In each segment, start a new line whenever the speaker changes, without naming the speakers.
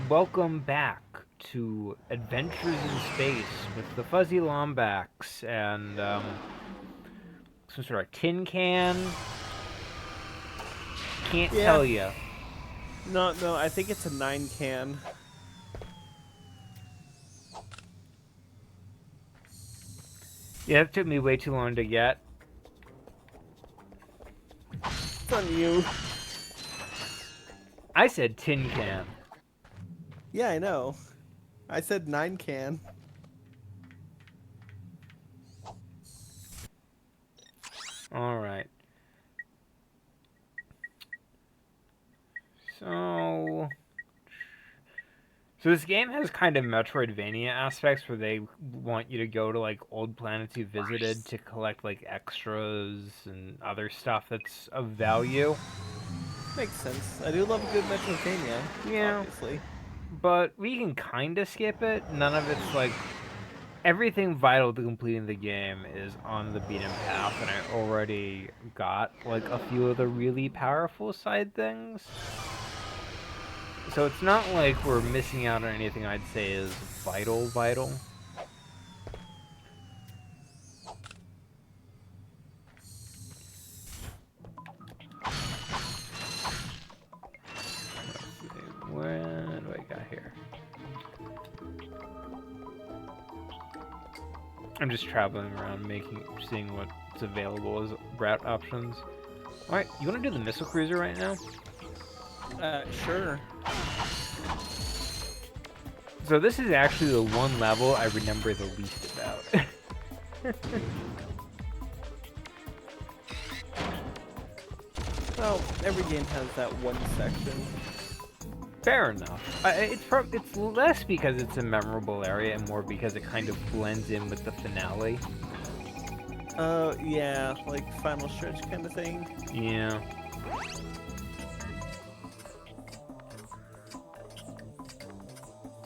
Welcome back to Adventures in Space with the Fuzzy Lombax and some sort of tin can. Can't
Yeah.
tell you.
No, I think it's a 9 can.
Yeah, it took me way too long to get.
It's on you.
I said tin can.
Yeah, I know. I said 9 can.
All right. So this game has kind of Metroidvania aspects where they want you to go to like old planets you visited to collect like extras and other stuff that's of value.
Makes sense. I do love a good Metroidvania,
Yeah,
obviously.
but we can kind of skip it. None of it's like everything vital to completing the game is on the beaten path, and I already got like a few of the really powerful side things. So it's not like we're missing out on anything I'd say is vital. Let's see, what do I got here? I'm just traveling around, seeing what's available as route options. All right, you want to do the missile cruiser right now?
Sure.
So this is actually the one level I remember the least about.
Well, every game has that one section.
Fair enough. It's less because it's a memorable area and more because it kind of blends in with the finale.
Yeah, like final stretch kind of thing.
Yeah.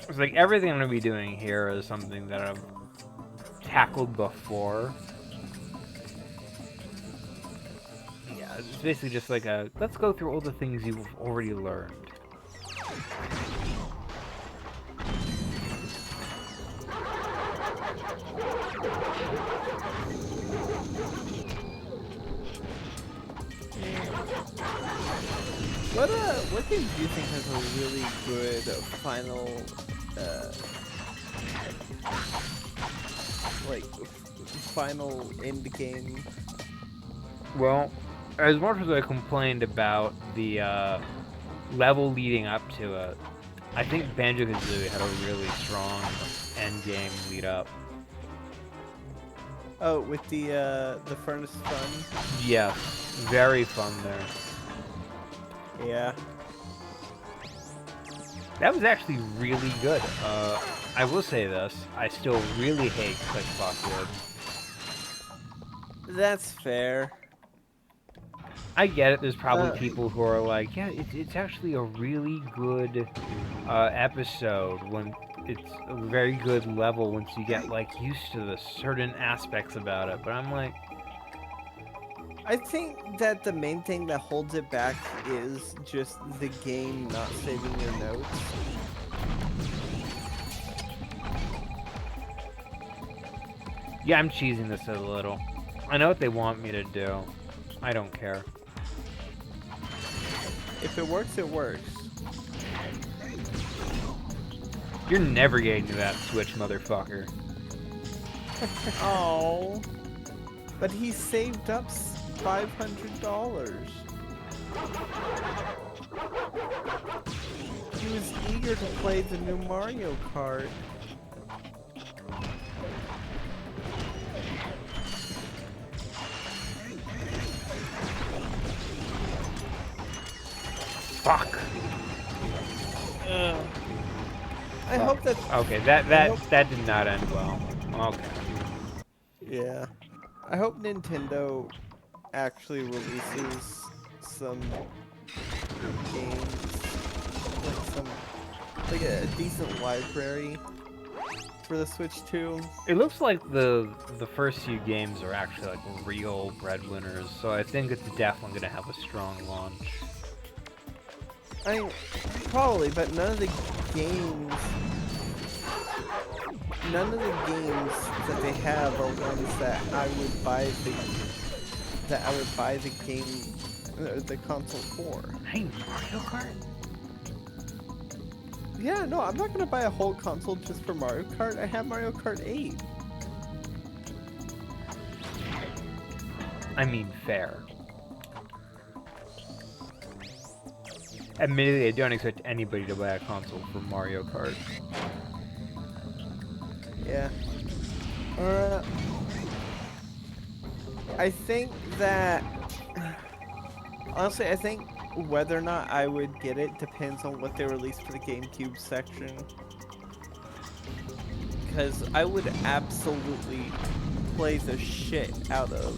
It's like everything I'm gonna be doing here is something that I've tackled before. Yeah, it's basically just like let's go through all the things you've already learned.
What game do you think has a really good final, uh, final end game?
Well, as much as I complained about the level leading up to it, I think Banjo-Kazooie had a really strong end game lead up.
Oh, with the furnace fun?
Yes, very fun there.
Yeah.
That was actually really good. I will say this, I still really hate Click Clockwood.
That's fair.
I get it, there's probably
Uh,
people who are like, yeah, it's actually a really good episode when it's a very good level once you get like used to the certain aspects about it. But I'm like,
I think that the main thing that holds it back is just the game not saving your notes.
yeah, I'm cheesing this a little. I know what they want me to do. I don't care.
If it works, it works.
You're never getting to that switch, motherfucker.
Oh, but he saved up $500. He was eager to play the new Mario Kart.
Fuck.
I hope that.
Okay,
I hope,
that did not end well. Okay.
yeah. I hope Nintendo actually releases some games, like a decent library for the Switch 2.
It looks like the first few games are actually like real breadwinners, so I think it's definitely gonna have a strong launch.
I mean, probably, but none of the games, none of the games that they have are ones that I would buy the game, the console for.
Hey, Mario Kart?
Yeah, no, I'm not gonna buy a whole console just for Mario Kart. I have Mario Kart 8.
I mean, fair. Admittedly, I don't expect anybody to buy a console for Mario Kart.
Yeah. I think that... Honestly, I think whether or not I would get it depends on what they release for the GameCube section. Because I would absolutely play the shit out of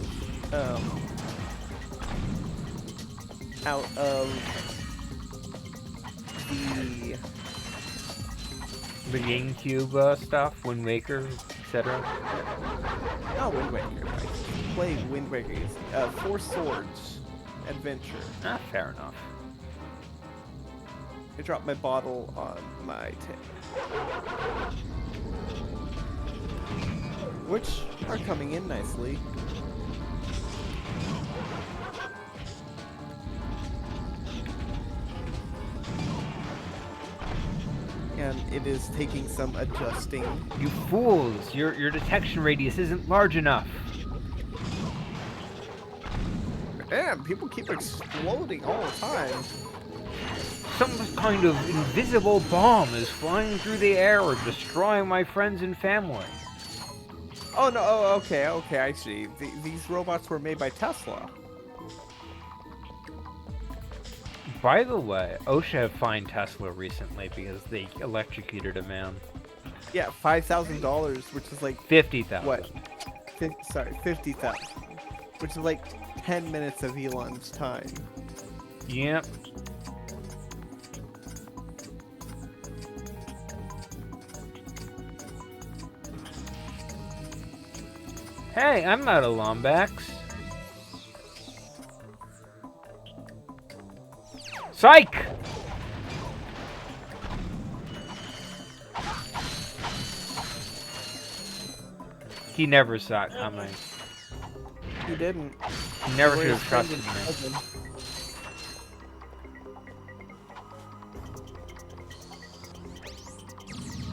The GameCube stuff, Wind Waker, etc.
not Wind Waker. I play Wind Waker. Four Swords Adventure.
Ah, fair enough.
I dropped my bottle on my table. Which are coming in nicely. And it is taking some adjusting.
You fools! Your detection radius isn't large enough.
Damn, people keep exploding all the time.
Some kind of invisible bomb is flying through the air or destroying my friends and family.
Oh no, oh, okay, I see. These robots were made by Tesla.
By the way, OSHA have fined Tesla recently because they electrocuted a man.
Yeah, $5,000, which is like...
50,000.
What? 50,000. Which is like 10 minutes of Elon's time.
Yep. Hey, I'm out of Lombax. Psych! He never saw it coming.
He didn't.
He never should have trusted me.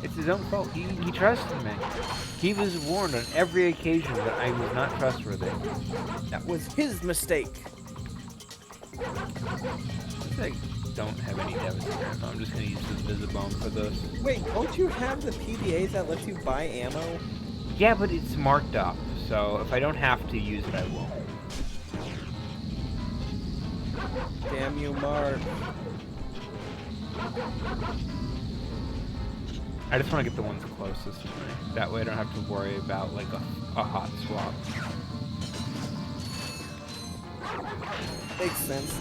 It's his own fault. He trusted me. He was warned on every occasion that I was not trustworthy.
That was his mistake.
I don't have any devastator ammo. I'm just gonna use this Visibomb for this.
Wait, don't you have the PDA that lets you buy ammo?
Yeah, but it's marked up, so if I don't have to use it, I won't.
Damn you, Mark.
I just want to get the ones closest to me. That way I don't have to worry about, like, a hot swap.
Makes sense.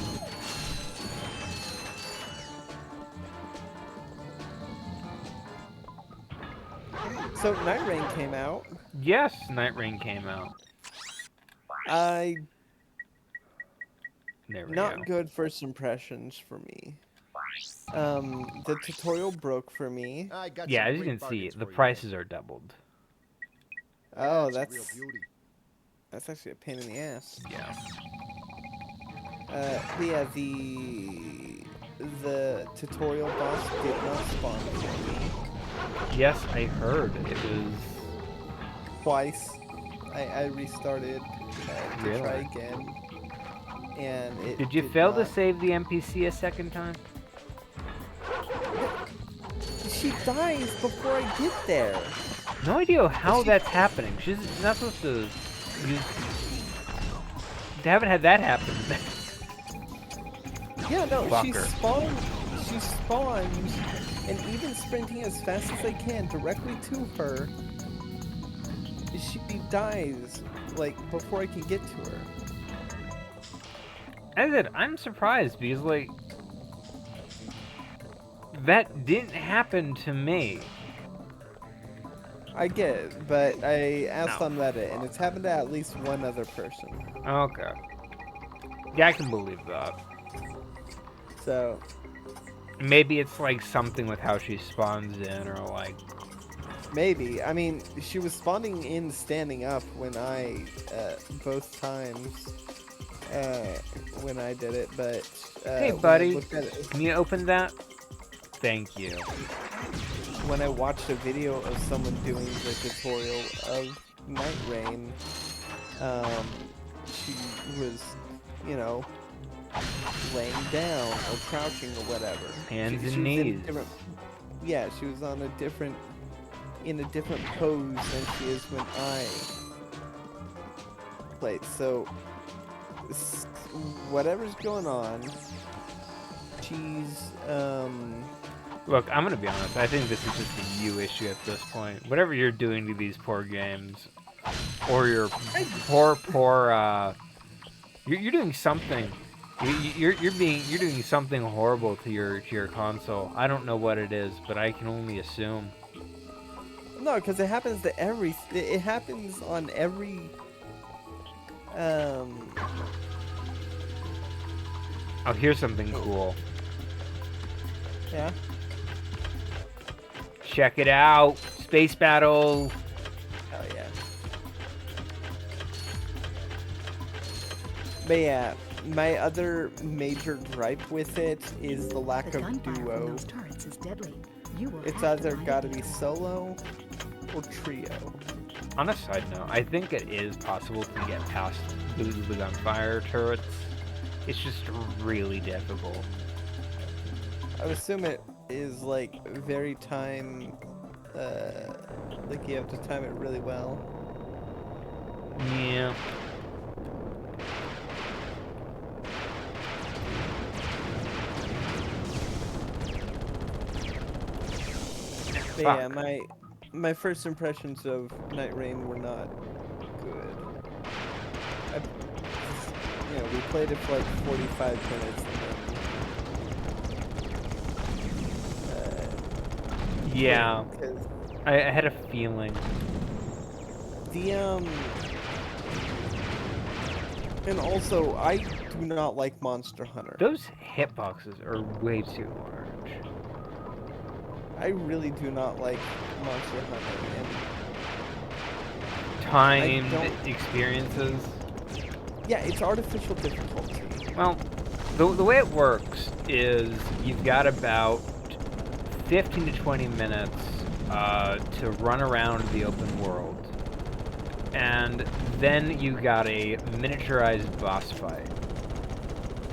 So, Night Rain came out.
Yes, Night Rain came out. There we
Not
go.
good first impressions for me. The tutorial broke for me.
Yeah, as you can see, the prices are doubled.
Oh, that's actually a pain in the ass.
Yeah.
But yeah, the tutorial boss did not spawn for me.
Yes, I heard. It was...
Twice. I restarted to
Really?
try again. And it
Did you fail to save the NPC a second time?
She dies before I get there.
No idea how that's happening. She's not supposed to use... They haven't had that happen.
Yeah, no, she
Fucker.
spawns, and even sprinting as fast as I can directly to her, she dies, like, before I can get to her.
As I said, I'm surprised because, like, that didn't happen to me.
I get it, but I asked on Reddit, and it's happened to at least one other person.
Okay. Yeah, I can believe that.
So,
Maybe it's like something with how she spawns in, or like
Maybe. I mean, she was spawning in standing up when I, both times, uh, when I did it, but,
hey,
when I
buddy,
looked at it,
can you open that? Thank you.
when I watched a video of someone doing the tutorial of Night Rain, she was, you know, laying down or crouching or whatever.
Hands
She
and
was in a
knees.
different, yeah, she was on a different, in a different pose than she is when I played. So, whatever's going on, she's,
Look, I'm gonna be honest. I think this is just a you issue at this point. Whatever you're doing to these poor games, or your poor, you're doing something. You're doing something horrible to your console. I don't know what it is, but I can only assume.
no, because it happens to it happens on every, um,
Oh, here's something cool.
yeah.
Check it out. Space battle.
Oh yeah. But yeah, my other major gripe with it is the lack
The
of
gunfire from
duo.
those turrets is deadly. You will
It's
have to
either
find
gotta
a
be
duo.
solo or trio.
On a side note, I think it is possible to get past the gunfire turrets. It's just really difficult.
I would assume it is like very time, like you have to time it really well.
Yeah.
But yeah,
Fuck.
my first impressions of Night Rain were not good. I, you know, we played it for like 45 minutes and then,
Yeah.
because
I had a feeling.
the and also I do not like Monster Hunter.
Those hitboxes are way too large.
I really do not like Monster Hunter, and
Timed
don't-
experiences.
yeah, it's artificial difficulty.
Well, the way it works is you've got about 15 to 20 minutes to run around the open world. And then you got a miniaturized boss fight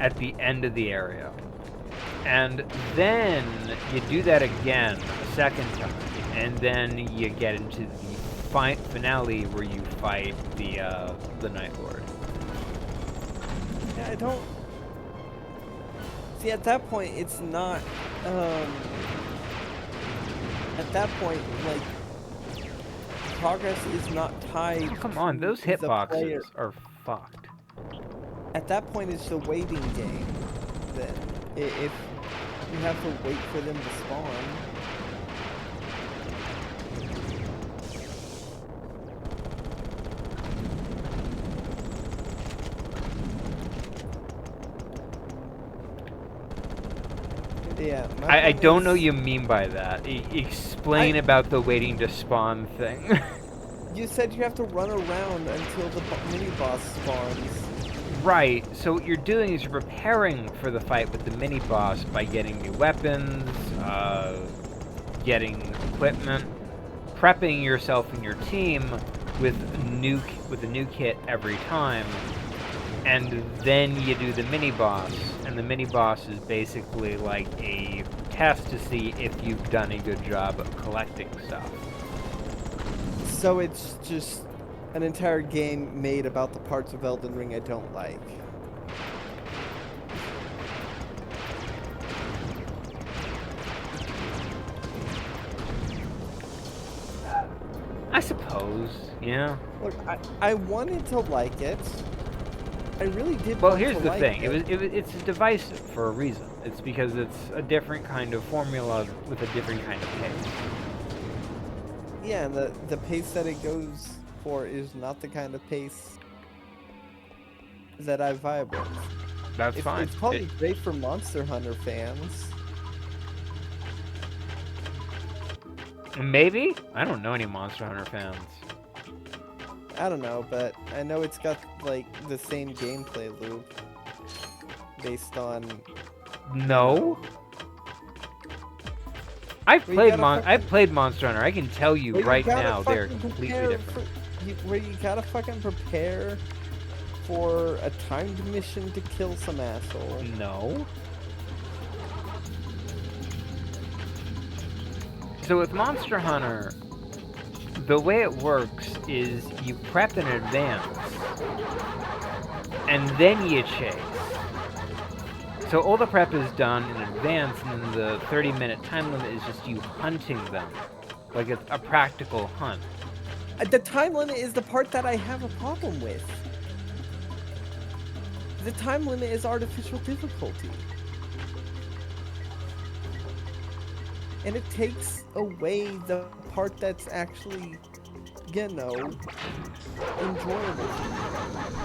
at the end of the area. And then you do that again a second time. And then you get into the finale where you fight the Night Lord.
Yeah, I don't see, at that point it's not at that point, like, progress is not tied
Oh, come on,
to
those
the player.
hitboxes are fucked.
At that point, it's the waiting game. Then, if you have to wait for them to spawn. Yeah, my
I
point
don't know what
is,
you mean by that. Explain about the waiting to spawn thing.
you said you have to run around until the mini boss spawns.
Right, so what you're doing is you're preparing for the fight with the mini-boss by getting new weapons, getting equipment, prepping yourself and your team with a new kit every time, and then you do the mini-boss, and the mini-boss is basically like a test to see if you've done a good job of collecting stuff.
So it's just an entire game made about the parts of Elden Ring I don't like.
I suppose, yeah.
Look, I wanted to like it. I really did
Well,
want
here's
to
the
like
thing.
it.
It's divisive for a reason. It's because it's a different kind of formula with a different kind of pace.
Yeah, and the pace that it goes for is not the kind of pace that I vibe with.
That's fine.
It's probably great for Monster Hunter fans.
Maybe? I don't know any Monster Hunter fans.
I don't know, but I know it's got like the same gameplay loop based on.
No. I've played Monster Hunter. I can tell you right now they're completely different.
Where you gotta fucking prepare for a timed mission to kill some asshole.
No. So with Monster Hunter, the way it works is you prep in advance, and then you chase. So all the prep is done in advance, and then the 30-minute time limit is just you hunting them. Like it's a practical hunt.
The time limit is the part that I have a problem with. The time limit is artificial difficulty. And it takes away the part that's actually, you know, enjoyable.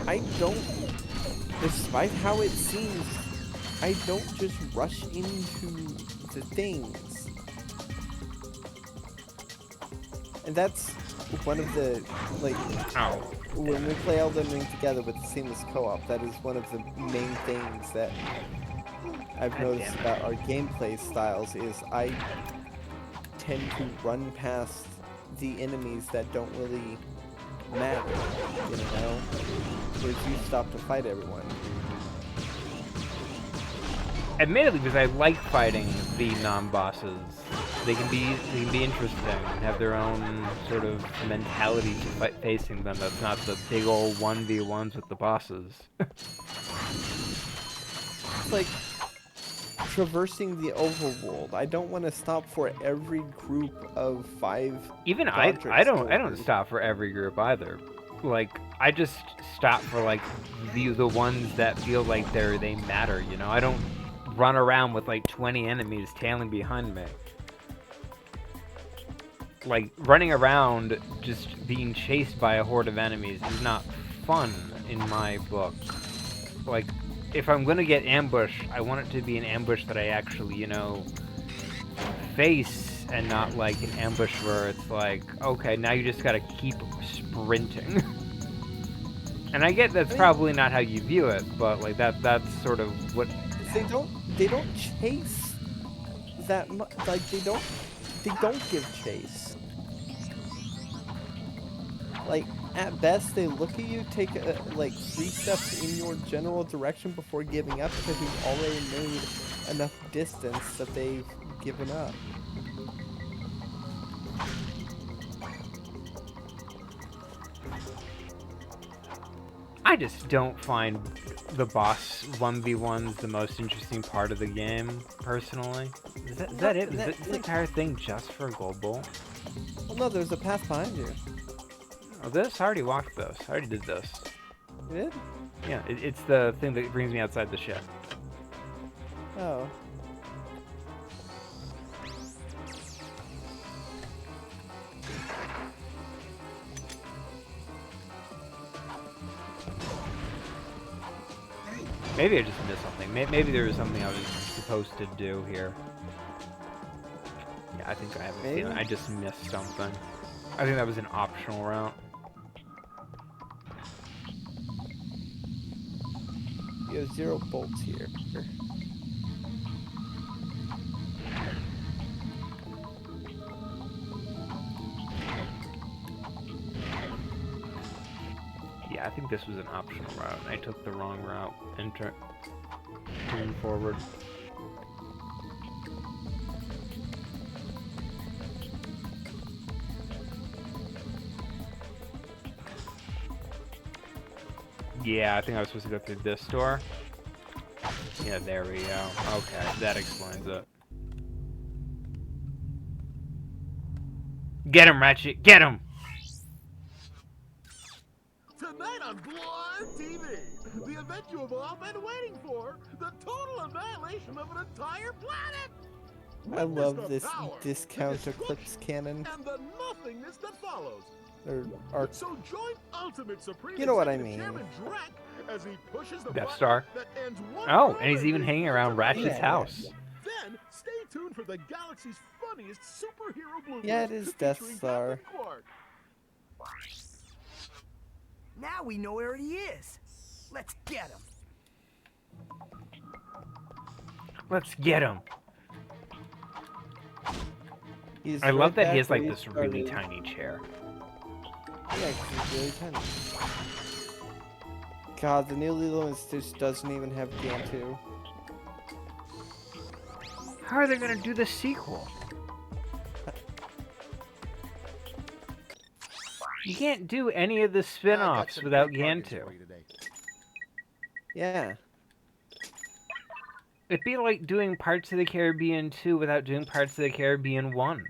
I don't, despite how it seems, I don't just rush into the things. And that's one of the, like, when we play Elden Ring together with the seamless co-op, that is one of the main things that I've noticed about our gameplay styles is I tend to run past the enemies that don't really matter, you know? Whereas you stop to fight everyone.
Admittedly, because I like fighting the non-bosses. They can be interesting and have their own sort of mentality to facing them. That's not the big old 1v1s with the bosses.
It's like traversing the overworld. I don't want to stop for every group of 5.
Even I don't stop for every group either. Like I just stop for like the ones that feel like they matter. You know, I don't run around with like 20 enemies tailing behind me. Like, running around just being chased by a horde of enemies is not fun in my book. Like, if I'm gonna get ambushed, I want it to be an ambush that I actually, you know, face, and not like an ambush where it's like, okay, now you just gotta keep sprinting. And I get that's probably not how you view it, but like that's sort of what...
They don't chase that much, like they don't give chase. Like, at best, they look at you, take like 3 steps in your general direction before giving up because you've already made enough distance that they've given up.
I just don't find the boss 1v1s the most interesting part of the game, personally. Is that it? Is this entire thing just for Gold Bowl?
Well, no, there's a path behind you.
Oh, this? I already walked this. I already did this.
You did?
Yeah, it's the thing that brings me outside the ship.
Oh.
Maybe I just missed something. Maybe there was something I was supposed to do here. Yeah, I think I have a feeling I just missed something. I think that was an optional route.
You have 0 bolts here.
Yeah, I think this was an optional route. I took the wrong route. Moving forward. Yeah, I think I was supposed to go through this door. Yeah, there we go. Okay, that explains it. Get him, Ratchet! Get him!
Tonight on Blind TV, the event you have all been waiting for, the total annihilation of an entire planet!
I love this discount Eclipse cannon.
And the nothingness that follows.
So
join Ultimate Supreme
you know what I mean.
Chairman Drek as he pushes the
Death Star.
that ends one
Oh, and he's even hanging around Ratchet's house.
Then stay tuned for the galaxy's funniest superhero bloopers.
Yeah, it is Death
featuring
Star.
Captain Quark.
Now we know where he is. Let's get him.
Let's get him.
He's
I love
right
that he
back
has
where
like
he
this really
started.
tiny chair.
Yeah, 'cause he's really tiny. God, the new Lilo and Stitch doesn't even have Gantu.
How are they gonna do the sequel? You can't do any of the
I got
spin-offs
some
without
great bargains
Gantu.
for you today.
Yeah.
It'd be like doing Parts of the Caribbean 2 without doing Parts of the Caribbean 1.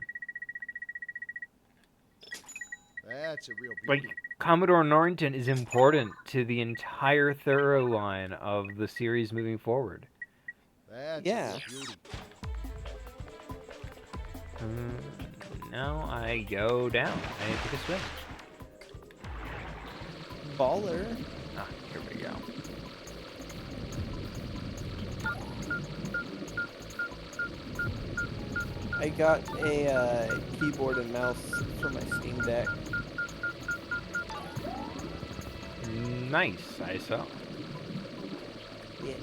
That's a real
Like,
beauty.
Commodore Norrington is important to the entire thorough line of the series moving forward.
That's
Yeah.
a real beauty.
Now I go down. I take a swim.
Baller.
Ah, here we go.
I got a keyboard and mouse for my Steam Deck.
Nice, I saw.
Yeah.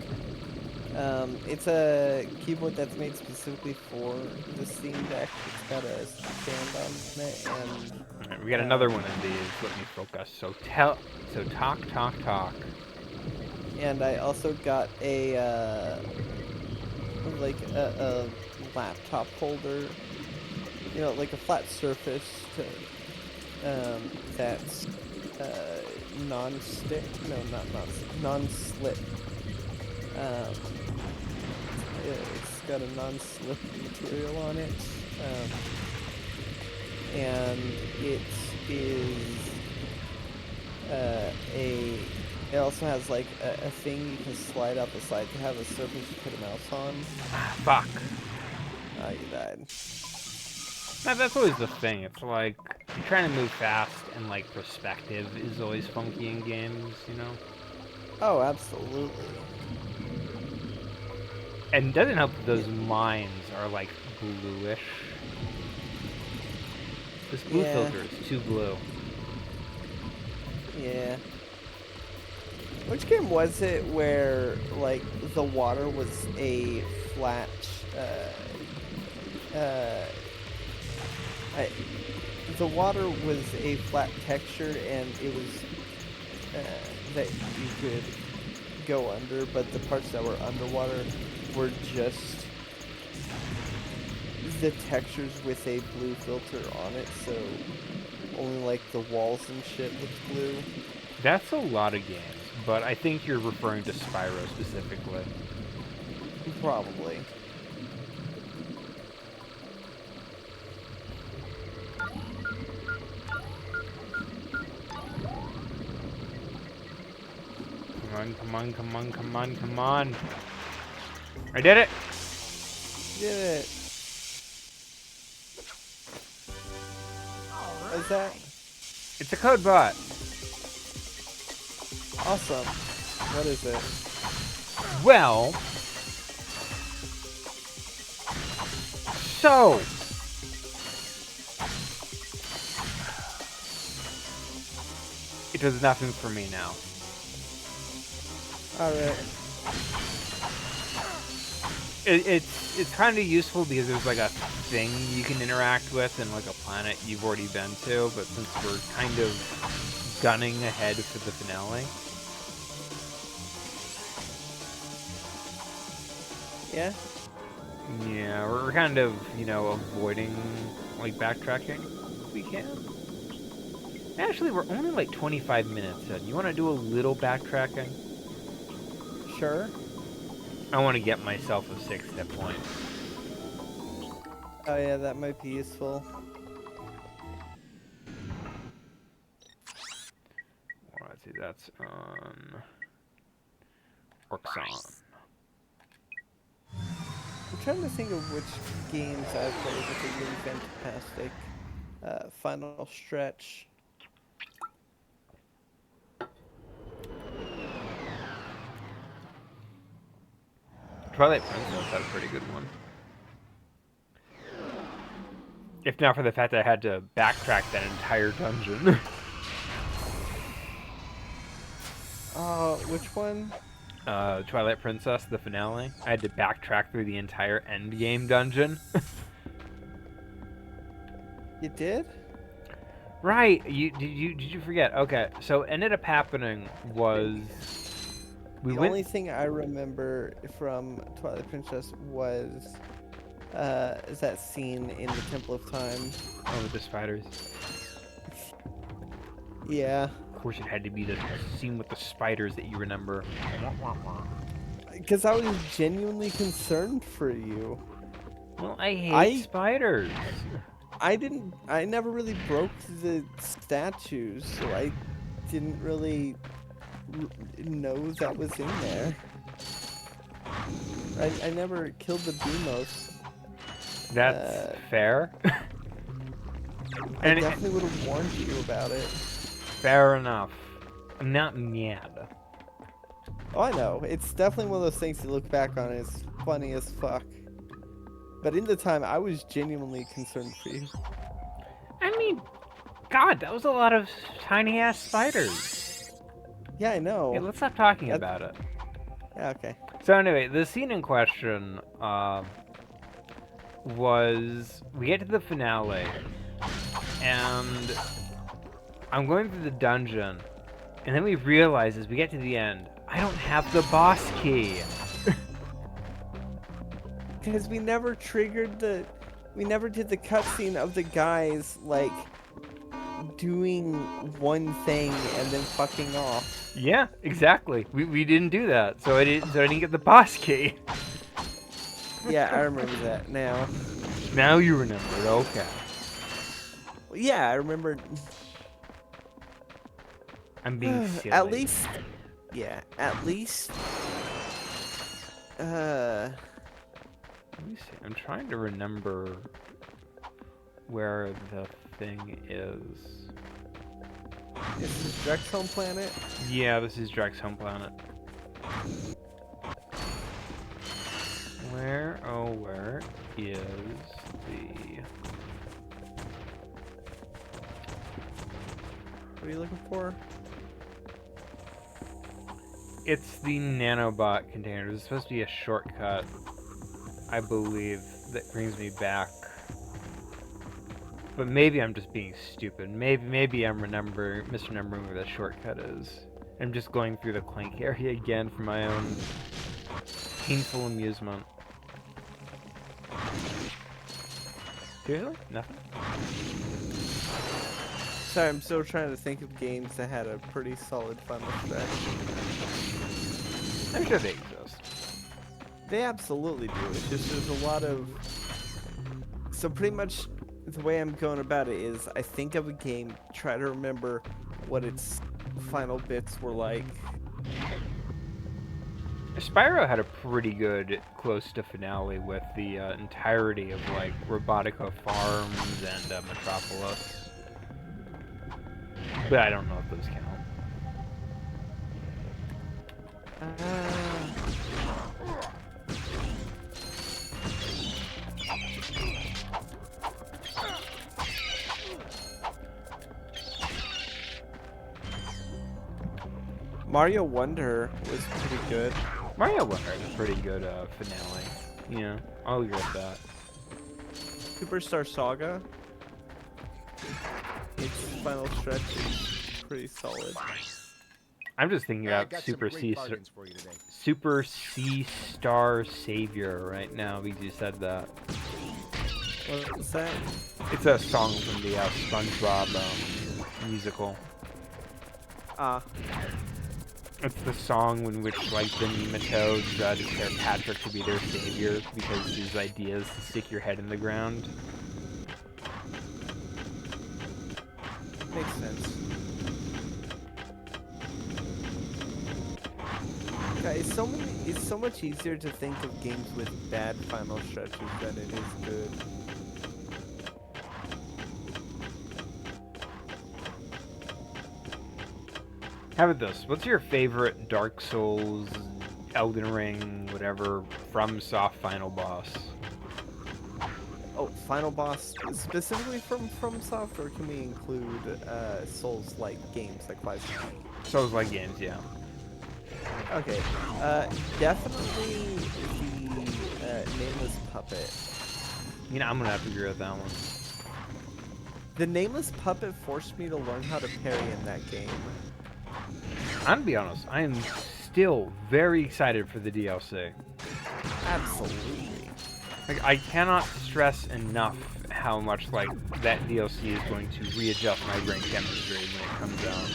It's a keyboard that's made specifically for the Steam Deck. It's got a stand on it, and
Alright, we got another one of these. Let me focus. So talk.
and I also got a like a laptop holder, you know, like a flat surface to that's non-stick. No, not non-slip. It's got a non-slip material on it, and it is it also has like a thing you can slide out the side to have a surface you put a mouse on.
Fuck.
Oh, you died.
That's always the thing. It's like, you're trying to move fast, and like, perspective is always funky in games, you know?
Oh, absolutely.
And it doesn't help that those mines are like bluish. This blue
Yeah.
filter is too blue.
Yeah. Which game was it where, like, the water was a flat, the water was a flat texture and it was, that you could go under, but the parts that were underwater were just the textures with a blue filter on it, so only, like, the walls and shit looked blue.
That's a lot of games, but I think you're referring to Spyro specifically.
Probably.
Come on. I did it!
Did it. What's that?
It's a code bot.
Awesome. What is it?
Well... So... It does nothing for me now.
Alright.
It's kind of useful because there's like a thing you can interact with and like a planet you've already been to, but since we're kind of gunning ahead for the finale.
Yeah?
Yeah, we're kind of, you know, avoiding like backtracking if we can. Actually, we're only like 25 minutes in. You want to do a little backtracking?
Sure.
I want to get myself a 6 hit point.
Oh yeah, that might be useful.
Let's see, that's on Orxon.
I'm trying to think of which games I've played with a really fantastic final stretch.
Twilight Princess had a pretty good one. If not for the fact that I had to backtrack that entire dungeon.
Which one?
Twilight Princess, the finale. I had to backtrack through the entire endgame dungeon.
You did?
Right. Did you forget? Okay. So what ended up happening was we
The
went.
only thing I remember from Twilight Princess was is that scene in the Temple of Time.
Oh, with the spiders.
Yeah.
Of course, it had to be the scene with the spiders that you remember.
Because I was genuinely concerned for you.
Well, I hate spiders.
I never really broke the statues, so I didn't really know that was in there. I never killed the Beamos.
That's fair.
I
And
definitely would have warned you about it.
fair enough. I'm not mad.
Oh, I know. It's definitely one of those things to look back on. It's funny as fuck. But in the time, I was genuinely concerned for you.
I mean, God, that was a lot of tiny ass spiders.
Yeah, I know.
Hey, let's stop talking about it.
Yeah, okay.
So anyway, the scene in question was we get to the finale, and I'm going through the dungeon, and then we realize as we get to the end, I don't have the boss key.
Because we never we never did the cutscene of the guys, like, doing one thing and then fucking off.
Yeah, exactly. We didn't do that, so I didn't get the boss key.
Yeah, I remember that now.
Now you remember it, okay.
Yeah, I remember.
I'm being silly.
At least, yeah, at least.
Let me see. I'm trying to remember where the thing is.
Is this Drex home planet?
Yeah, this is Drax home planet. Where is the...
What are you looking for?
It's the nanobot container. There's supposed to be a shortcut, I believe, that brings me back. But maybe I'm just being stupid. Maybe I'm misremembering where the shortcut is. I'm just going through the Clank area again for my own painful amusement. Seriously? Nothing?
Sorry, I'm still trying to think of games that had a pretty solid final stretch.
I'm sure they exist.
They absolutely do. It's just there's a lot of... So pretty much the way I'm going about it is I think of a game, try to remember what its final bits were like.
Spyro had a pretty good close to finale with the entirety of like Robotica Farms and Metropolis. But I don't know if those count.
Mario Wonder was pretty good.
Mario Wonder had a pretty good finale. Yeah, I'll agree with that.
Superstar Saga. Its final stretch is pretty solid.
I'm just thinking
I
about
got some great bargains for you today.
Super Sea Star Savior right now because you said that.
What was that?
It's a song from the SpongeBob musical. It's the song in which, like, the nematodes declare Patrick to be their savior because his idea is to stick your head in the ground.
Makes sense. Okay, it's so much easier to think of games with bad final stretches than it is good.
How about this? What's your favorite Dark Souls, Elden Ring, whatever, FromSoft final boss?
Oh, final boss specifically from Software. Can we include Souls-like games like Lies of P?
Souls-like games, yeah.
Okay, definitely the Nameless Puppet.
You know, I'm gonna have to agree with that one.
The Nameless Puppet forced me to learn how to parry in that game.
I'm gonna be honest, I am still very excited for the DLC.
Absolutely.
Like, I cannot stress enough how much, like, that DLC is going to readjust my brain chemistry when it comes out.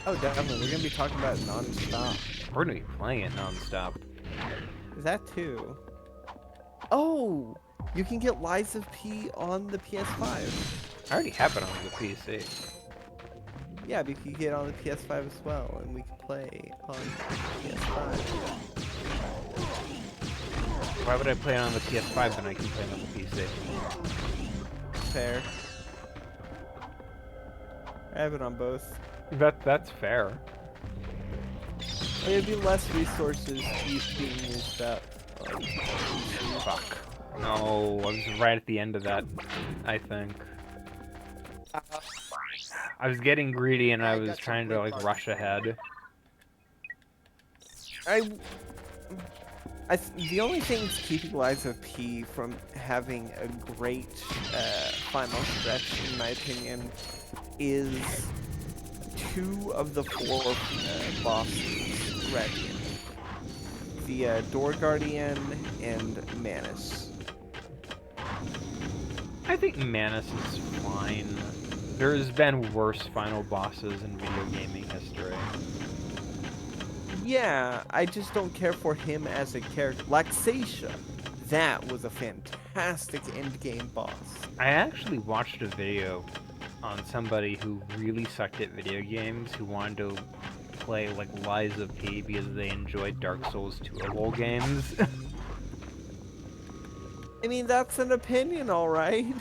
Oh, definitely. We're gonna be talking about it non-stop.
We're gonna be playing it non-stop.
That too. Oh, you can get Lies of P on the PS5.
I already have it on the PC.
Yeah, we could get on the PS5 as well, and we could play on the PS5.
Why would I play it on the PS5 when I can play it on the PC?
Fair. I have it on both.
That's fair.
It'd be less resources being used up.
Fuck. No, I was right at the end of that, I think. I was getting greedy and I was trying to, like, rush ahead.
The only things keeping Lies of P from having a great final stretch, in my opinion, is 2 of the 4 bosses ready. The Door Guardian and Manus.
I think Manus is fine. There's been worse final bosses in video gaming history.
Yeah, I just don't care for him as a character. Laxatia, that was a fantastic endgame boss.
I actually watched a video on somebody who really sucked at video games who wanted to play, like, Lies of P because they enjoyed Dark Souls 2 of all games.
I mean, that's an opinion, alright.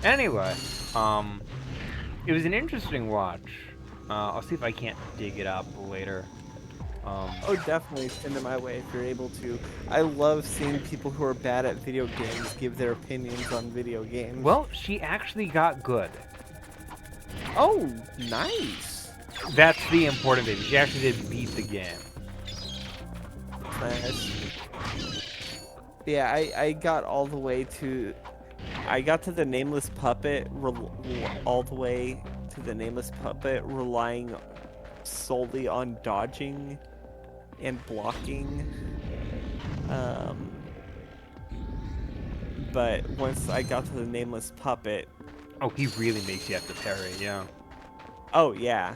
Anyway, it was an interesting watch. I'll see if I can't dig it up later.
Oh, definitely send it my way if you're able to. I love seeing people who are bad at video games give their opinions on video games.
Well, she actually got good.
Oh, nice.
That's the important thing. She actually did beat the game.
Nice. Yeah, I got all the way to... I got to the Nameless Puppet, all the way to the Nameless Puppet, relying solely on dodging and blocking. But once I got to the Nameless Puppet...
Oh, he really makes you have to parry, yeah.
Oh, yeah.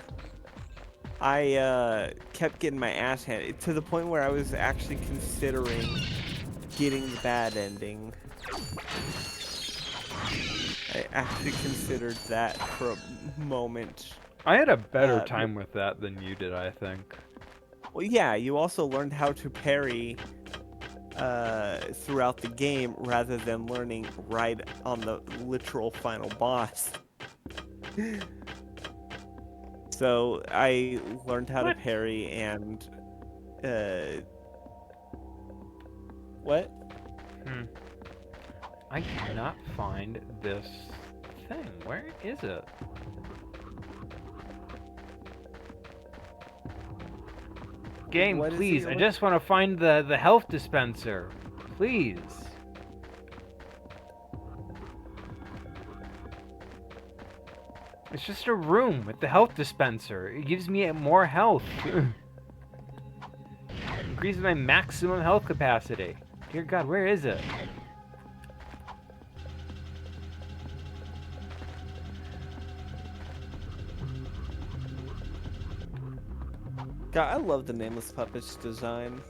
I kept getting my ass handed to the point where I was actually considering getting the bad ending. I actually considered that for a moment.
I had a better time with that than you did, I think.
Well, yeah, you also learned how to parry throughout the game rather than learning right on the literal final boss. So I learned how to parry and what?
I cannot find this thing. Where is it? Game,
What is
please.
it?
I just want to find the health dispenser. Please. It's just a room with the health dispenser. It gives me more health. Increases my maximum health capacity. Dear God, where is it?
God, I love the Nameless Puppet's design.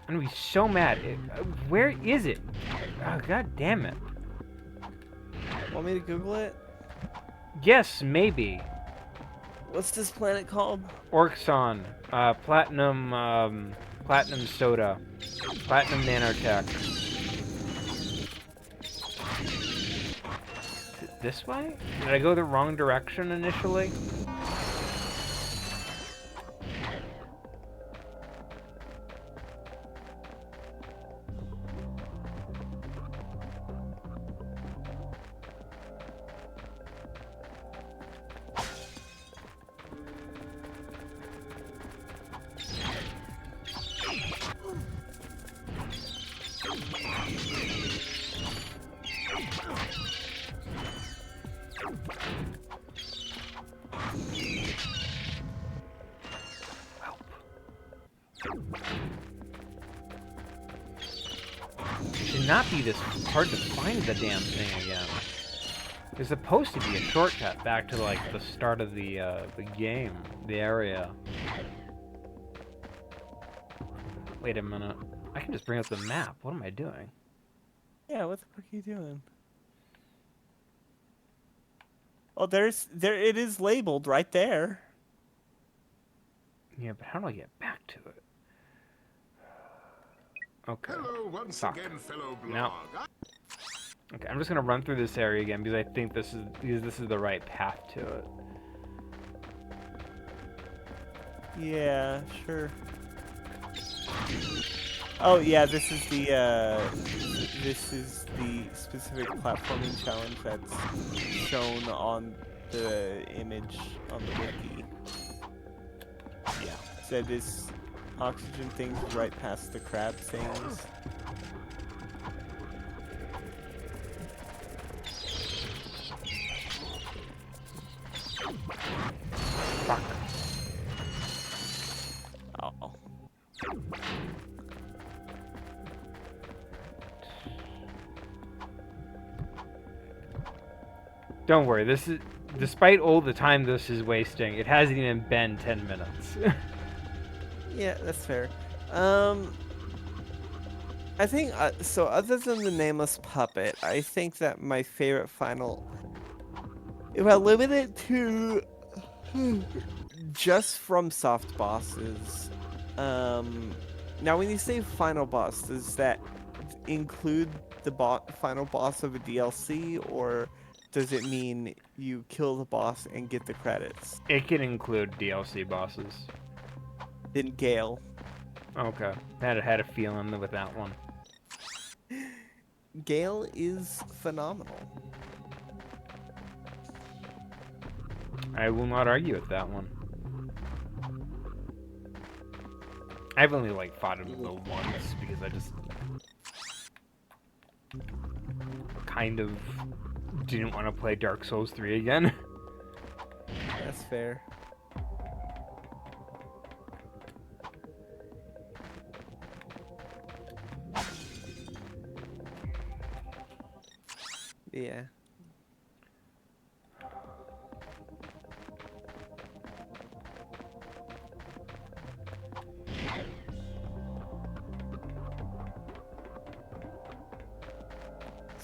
I'm gonna be so mad. Where is it? Oh, God damn it.
Want me to Google it?
Yes, maybe.
What's this planet called?
Orxon. Platinum, platinum soda. Platinum nanotech. Is it this way? Did I go the wrong direction initially? not be this hard to find the damn thing again. There's supposed to be a shortcut back to, like, the start of the game, the area. Wait a minute. I can just bring up the map. What am I doing?
Yeah, what the fuck are you doing? Oh, there it is labeled right there.
Yeah, but how do I get back to it? Okay.
Hello once
Fuck.
again, fellow blog.
No. Okay, I'm just gonna run through this area again because I think this is the right path to it.
Yeah, sure. Oh yeah, this is the specific platforming challenge that's shown on the image on the wiki.
Yeah.
So this oxygen thing's right past the crab things.
Fuck.
Oh.
Don't worry, this is, despite all the time this is wasting, it hasn't even been 10 minutes.
Yeah, that's fair. I think, so other than the nameless puppet, I think that my favorite final, if I limit it to just from soft bosses, now when you say final boss, does that include the final boss of a DLC, or does it mean you kill the boss and get the credits?
It can include DLC bosses.
Then Gale.
Okay. Had a feeling with that one.
Gale is phenomenal.
I will not argue with that one. I've only, like, fought him the once because I just kind of didn't want to play Dark Souls 3 again.
That's fair. Yeah.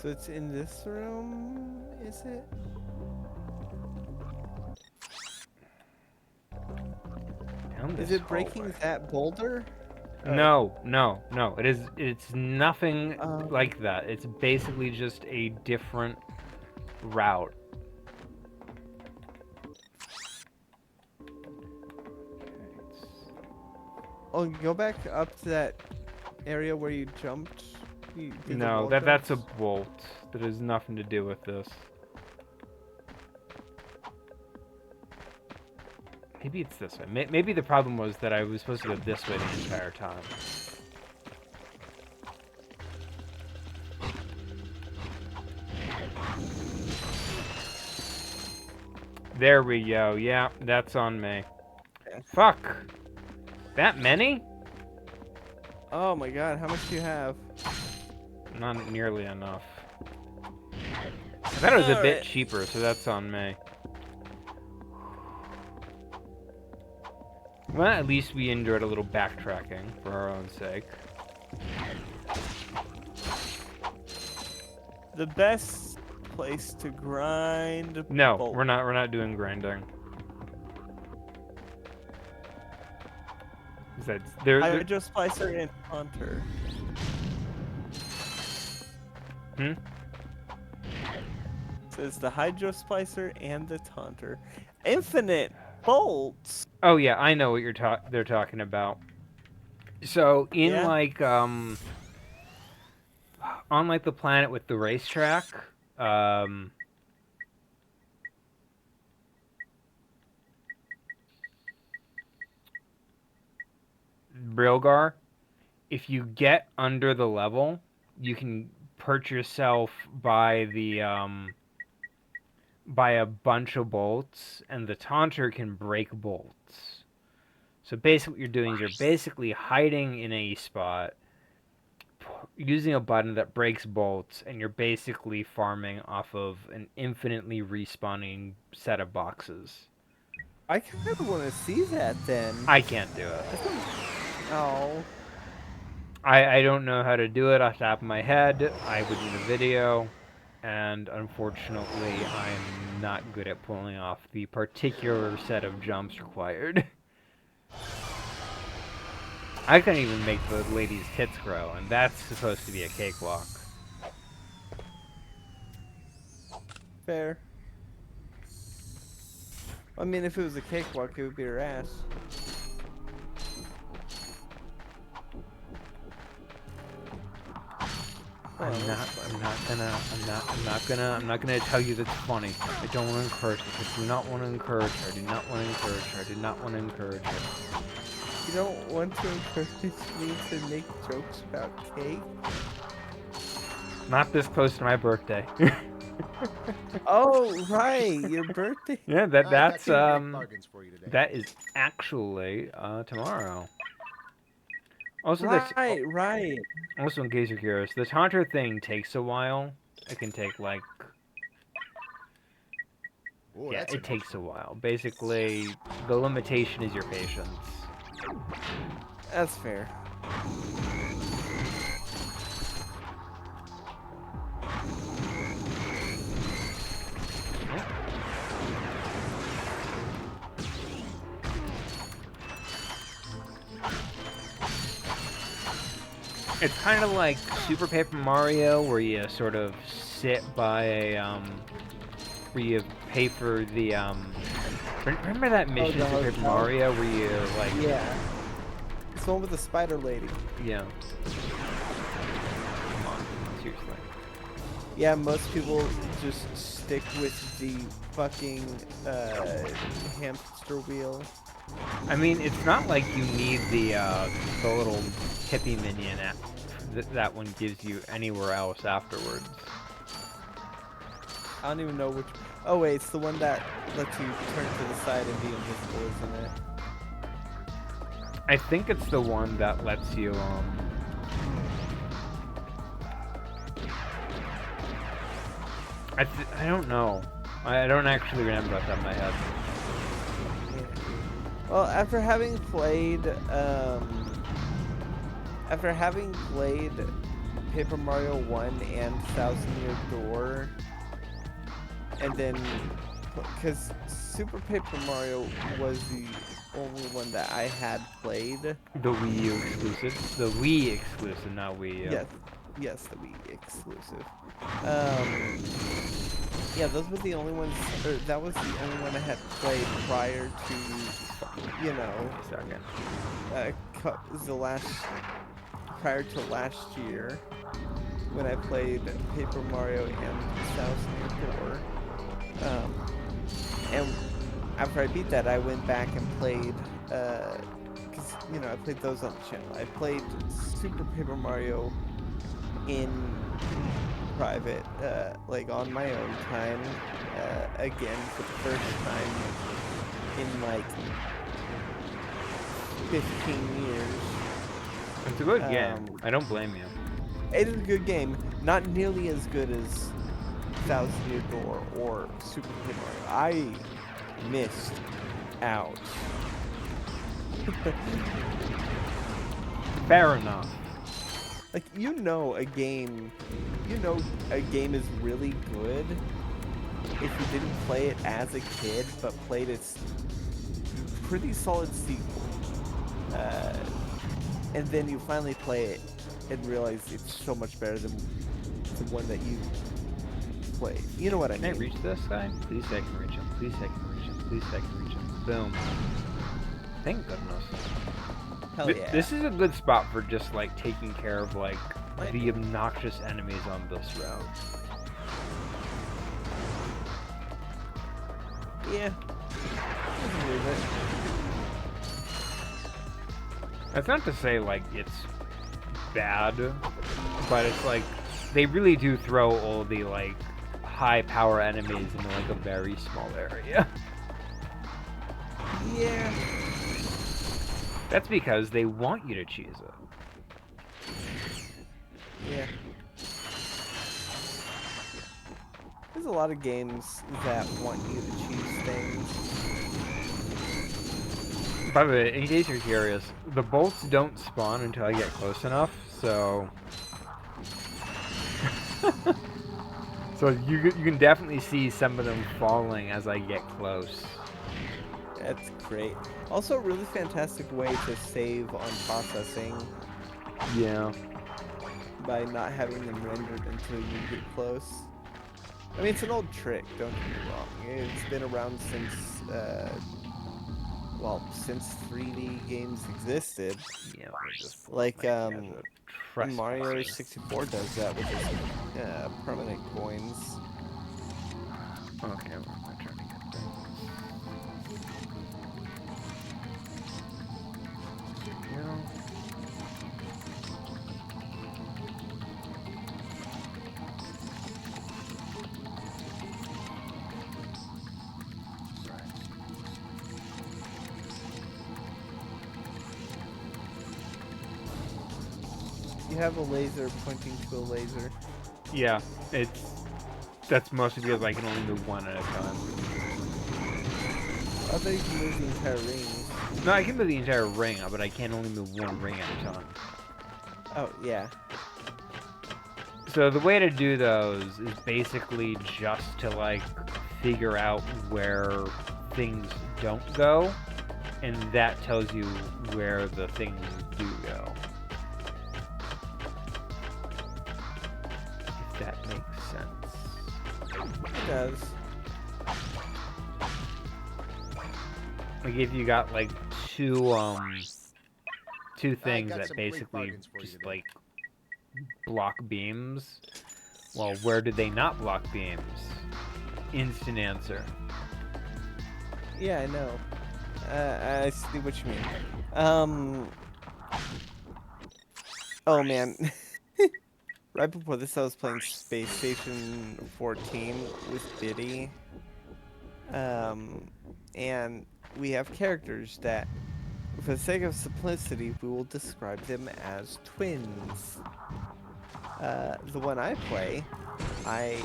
So it's in this room, is it?
Down
Is
this
it breaking
hallway.
that boulder?
No, no, no. It's nothing
Um,
like that. It's basically just a different route.
Oh, go back up to that area where you jumped. You did the
No,
wall
that's a
jumps?
bolt. That has nothing to do with this. Maybe it's this way. Maybe the problem was that I was supposed to go this way the entire time. There we go. Yeah, that's on me. Fuck. That many?
Oh my god, how much do you have?
Not nearly enough. I thought it was a bit
Alright.
cheaper, so that's on me. Well, at least we enjoyed a little backtracking for our own sake.
The best place to grind.
No,
bolt.
we're not doing grinding. 'Cause they're
Hydro Splicer and Hunter.
Hmm?
Says the Hydro Splicer and the Taunter. Infinite bolts.
Oh yeah, I know what they're talking about. So in
Yeah?
like on like the planet with the racetrack, Brilgar, if you get under the level, you can perch yourself by the by a bunch of bolts, and the taunter can break bolts. So basically what you're doing is you're basically hiding in a spot, using a button that breaks bolts, and you're basically farming off of an infinitely respawning set of boxes.
I kind of want to see that then.
I can't do it.
Oh.
I don't know how to do it off the top of my head. I would need a video, and unfortunately, I'm not good at pulling off the particular set of jumps required. I couldn't even make the lady's tits grow, and that's supposed to be a cakewalk.
Fair. I mean, if it was a cakewalk, it would be her ass.
I'm not gonna tell you that's funny. I don't want to encourage it. I do not want to encourage her. I do not want to encourage her. I do not want to encourage her.
You don't want to encourage me to make jokes about cake?
Not this close to my birthday.
Oh, right, your birthday.
Yeah,
I got two great bargains for you today.
that is actually tomorrow. Also,
Right.
also in case you're curious, the taunter thing takes a while. It can take like
Ooh,
yeah,
that's
it takes a while. Basically, the limitation is your patience.
That's fair.
It's kind of like Super Paper Mario, where you sort of sit by a where you pay for the Remember that mission in Super Paper Mario where you like?
Yeah. It's the one with the spider lady.
Yeah. Come on, seriously.
Yeah, most people just stick with the fucking hamster wheel.
I mean, it's not like you need the little hippie minion that one gives you anywhere else afterwards.
I don't even know which. Oh wait, it's the one that lets you turn to the side and be invisible, isn't it?
I think it's the one that lets you I don't know. I don't actually remember off the top of my head.
Yeah. Well, after having played Paper Mario 1 and Thousand Year Door, and then because Super Paper Mario was the only one that I had played.
The Wii U exclusive. The Wii exclusive, not Wii U.
Yes, the Wii exclusive. Yeah, those were the only ones. Or that was the only one I had played prior to, you know, prior to last year when I played Paper Mario and Thousand Year Door. And after I beat that, I went back and played, because, you know, I played those on the channel. I played Super Paper Mario in private, like on my own time, again for the first time in like 15 years.
It's a good game. I don't blame you.
It is a good game. Not nearly as good as Thousand Year Door or Super Paper Mario. I missed out.
Fair enough.
Like, you know a game is really good if you didn't play it as a kid, but played its pretty solid sequel. And then you finally play it and realize it's so much better than the one that you played. You know what I mean?
Can I reach this guy? Please say I can reach him. Please say I can reach him. Please say I can reach him. Boom. Thank goodness.
Hell yeah.
This is a good spot for just like taking care of like the obnoxious enemies on this route.
Yeah. I can believe it.
That's not to say like it's bad, but it's like they really do throw all the like high power enemies into like a very small area.
Yeah.
That's because they want you to choose it.
Yeah. There's a lot of games that want you to choose things.
By the way, in case you're curious, the bolts don't spawn until I get close enough, so... So you can definitely see some of them falling as I get close.
That's great. Also, a really fantastic way to save on processing
Yeah.
by not having them rendered until you get close. I mean, it's an old trick, don't get me wrong. It's been around since, well, since 3D games existed.
Yeah, let me just pull up
Like,
my
Mario
trespassing.
64 does that with his permanent coins.
Okay, where am I trying to get things? No.
You have a laser pointing to a laser.
Yeah, that's mostly because I can only move one at a time.
I thought you can move the entire ring.
No, I can move the entire ring, but I can only move one ring at a time.
Oh, yeah.
So the way to do those is basically just to like figure out where things don't go, and that tells you where the things do go. If that makes sense.
It does.
Like if you got like two things
got
that
some great
basically
bargains for you
just
today.
like block beams. Well, where do they not block beams? Instant answer.
Yeah, I know. I see what you mean. Oh man. Right before this, I was playing Space Station 14 with Biddy. And we have characters that, for the sake of simplicity, we will describe them as twins. The one I play, I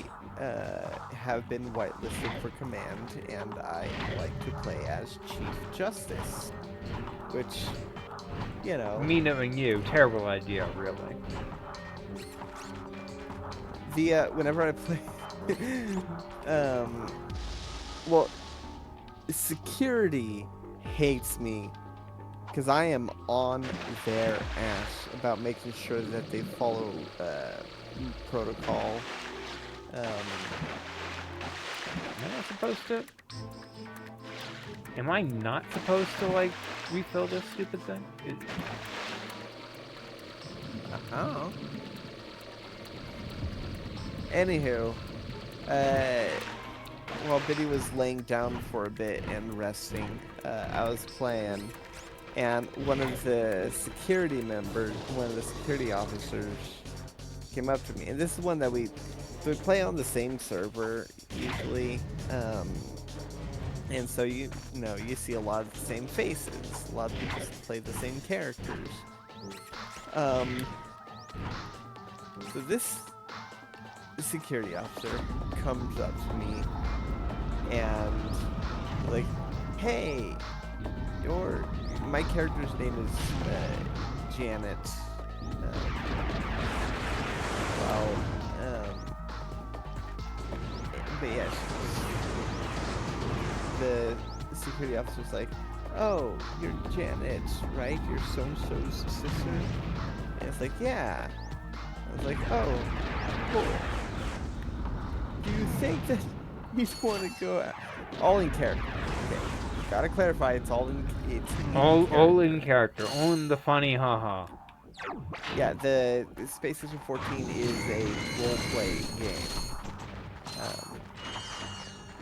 have been whitelisted for command, and I like to play as Chief Justice, which, you know...
Me knowing you, terrible idea, really.
Whenever I play... well, security hates me because I am on their ass about making sure that they follow protocol.
Am I not supposed to? Am I not supposed to like refill this stupid thing?
Oh. Anywho, while Biddy was laying down for a bit and resting, I was playing, and one of the security officers came up to me, and this is one that we play on the same server usually, and so you see a lot of the same faces, a lot of people play the same characters. So this security officer comes up to me and like, hey, my character's name is Janet. But yeah, the security officer's like, oh, you're Janet, right? You're so-and-so's sister? And it's like, yeah. I was like, oh, cool. Do you think that he's going to go all in character? Okay, gotta clarify, it's all in
all in character, all in the funny haha.
Yeah, the Space Station 14 is a role-play game.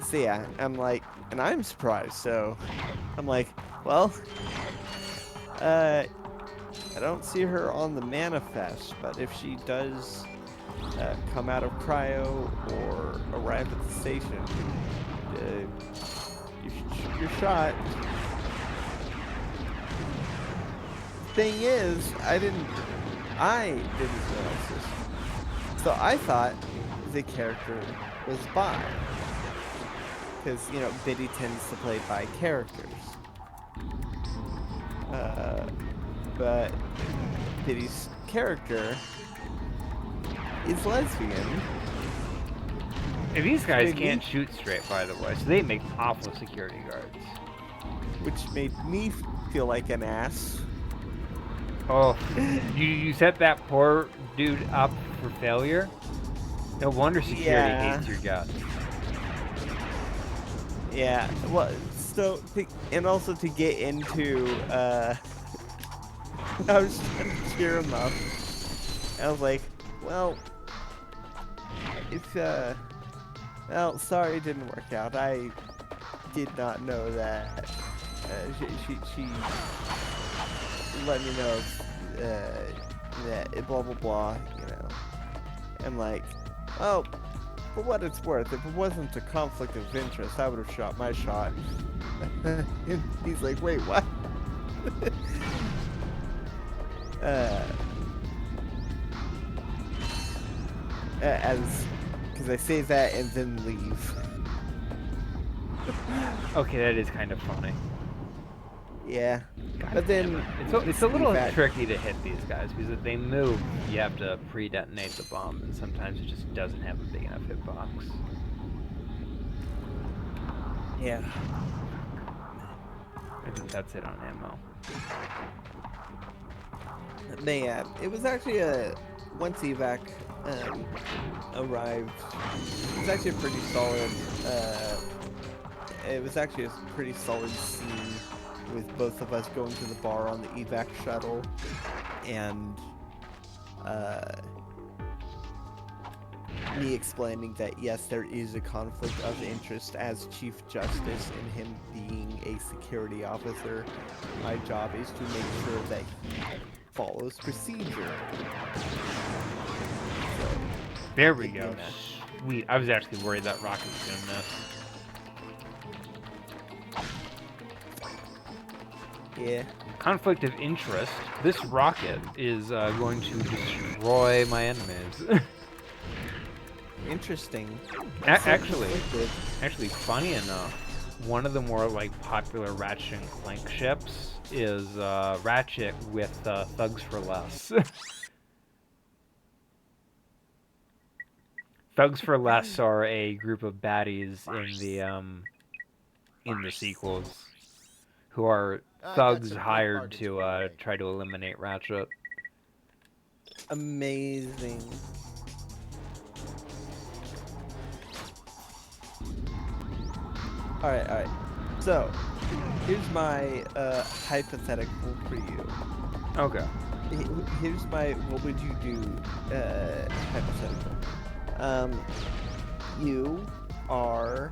So yeah, I'm like, and I'm surprised, so I'm like, well, I don't see her on the manifest, but if she does come out of cryo or arrive at the station, you should shoot your shot. Thing is, I didn't realize this. So I thought the character was bi. Because, you know, Biddy tends to play bi characters. But Biddy's character is lesbian.
And these guys
Made me-
can't shoot straight, by the way, so they make awful security guards.
Which made me feel like an ass.
Oh, you set that poor dude up for failure? No wonder security
Yeah.
hates your guts.
Yeah, well, so, and also to get into, I was trying to cheer him up. I was like, well, well, sorry it didn't work out. I did not know that. She let me know, that blah, blah, blah, you know. I'm like, oh, for what it's worth, if it wasn't a conflict of interest, I would have shot my shot. And he's like, wait, what? Because I say that and then leave.
Okay, that is kind of funny.
Yeah.
God
But
damn
then
it. It's a little
back.
tricky to hit these guys because if they move, you have to pre-detonate the bomb, and sometimes it just doesn't have a big enough hitbox.
Yeah.
I think that's it on ammo.
Man, it was actually once evac arrived, it was actually a pretty solid, it was actually a pretty solid scene with both of us going to the bar on the evac shuttle and me explaining that yes, there is a conflict of interest as Chief Justice and him being a security officer. My job is to make sure that he follows procedure. So,
There we
you
go.
know.
Sweet. I was actually worried that rocket was gonna miss.
Yeah.
Conflict of interest. This rocket is going to destroy my enemies.
Interesting.
Actually,
Conflicted.
funny enough, one of the more like popular Ratchet and Clank ships is Ratchet with Thugs for Less. Thugs for Less are a group of baddies in the sequels who are thugs hired to try to eliminate Ratchet.
Amazing. Alright. So, here's my hypothetical for you.
Okay.
Here's my what would you do hypothetical. You are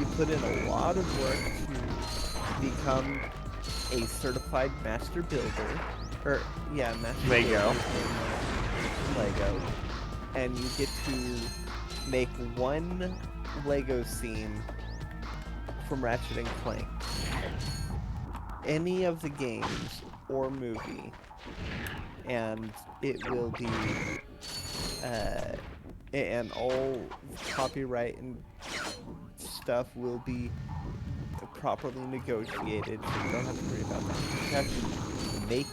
you put in a lot of work to become a certified master builder, or yeah, master
Lego.
builder in Lego, and you get to make one Lego scene from Ratchet and Clank. Any of the games or movie, and it will be and all copyright and stuff will be properly negotiated, so you don't have to worry about that. You have to make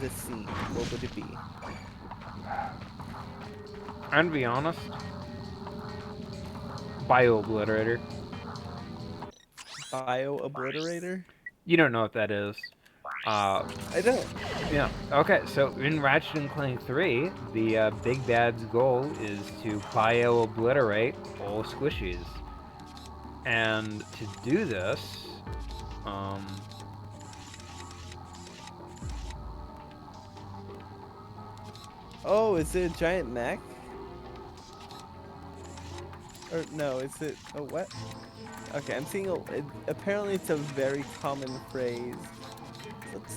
the scene. What would it be?
I'm gonna be honest. Bio Obliterator.
Bio Obliterator?
You don't know what that is.
I don't.
Yeah. Okay, so in Ratchet and Clank 3, the big bad's goal is to bio obliterate all squishies. And to do this,
Oh, is it a giant mech? Or no, is it a what? Okay, I'm seeing apparently it's a very common phrase. Let's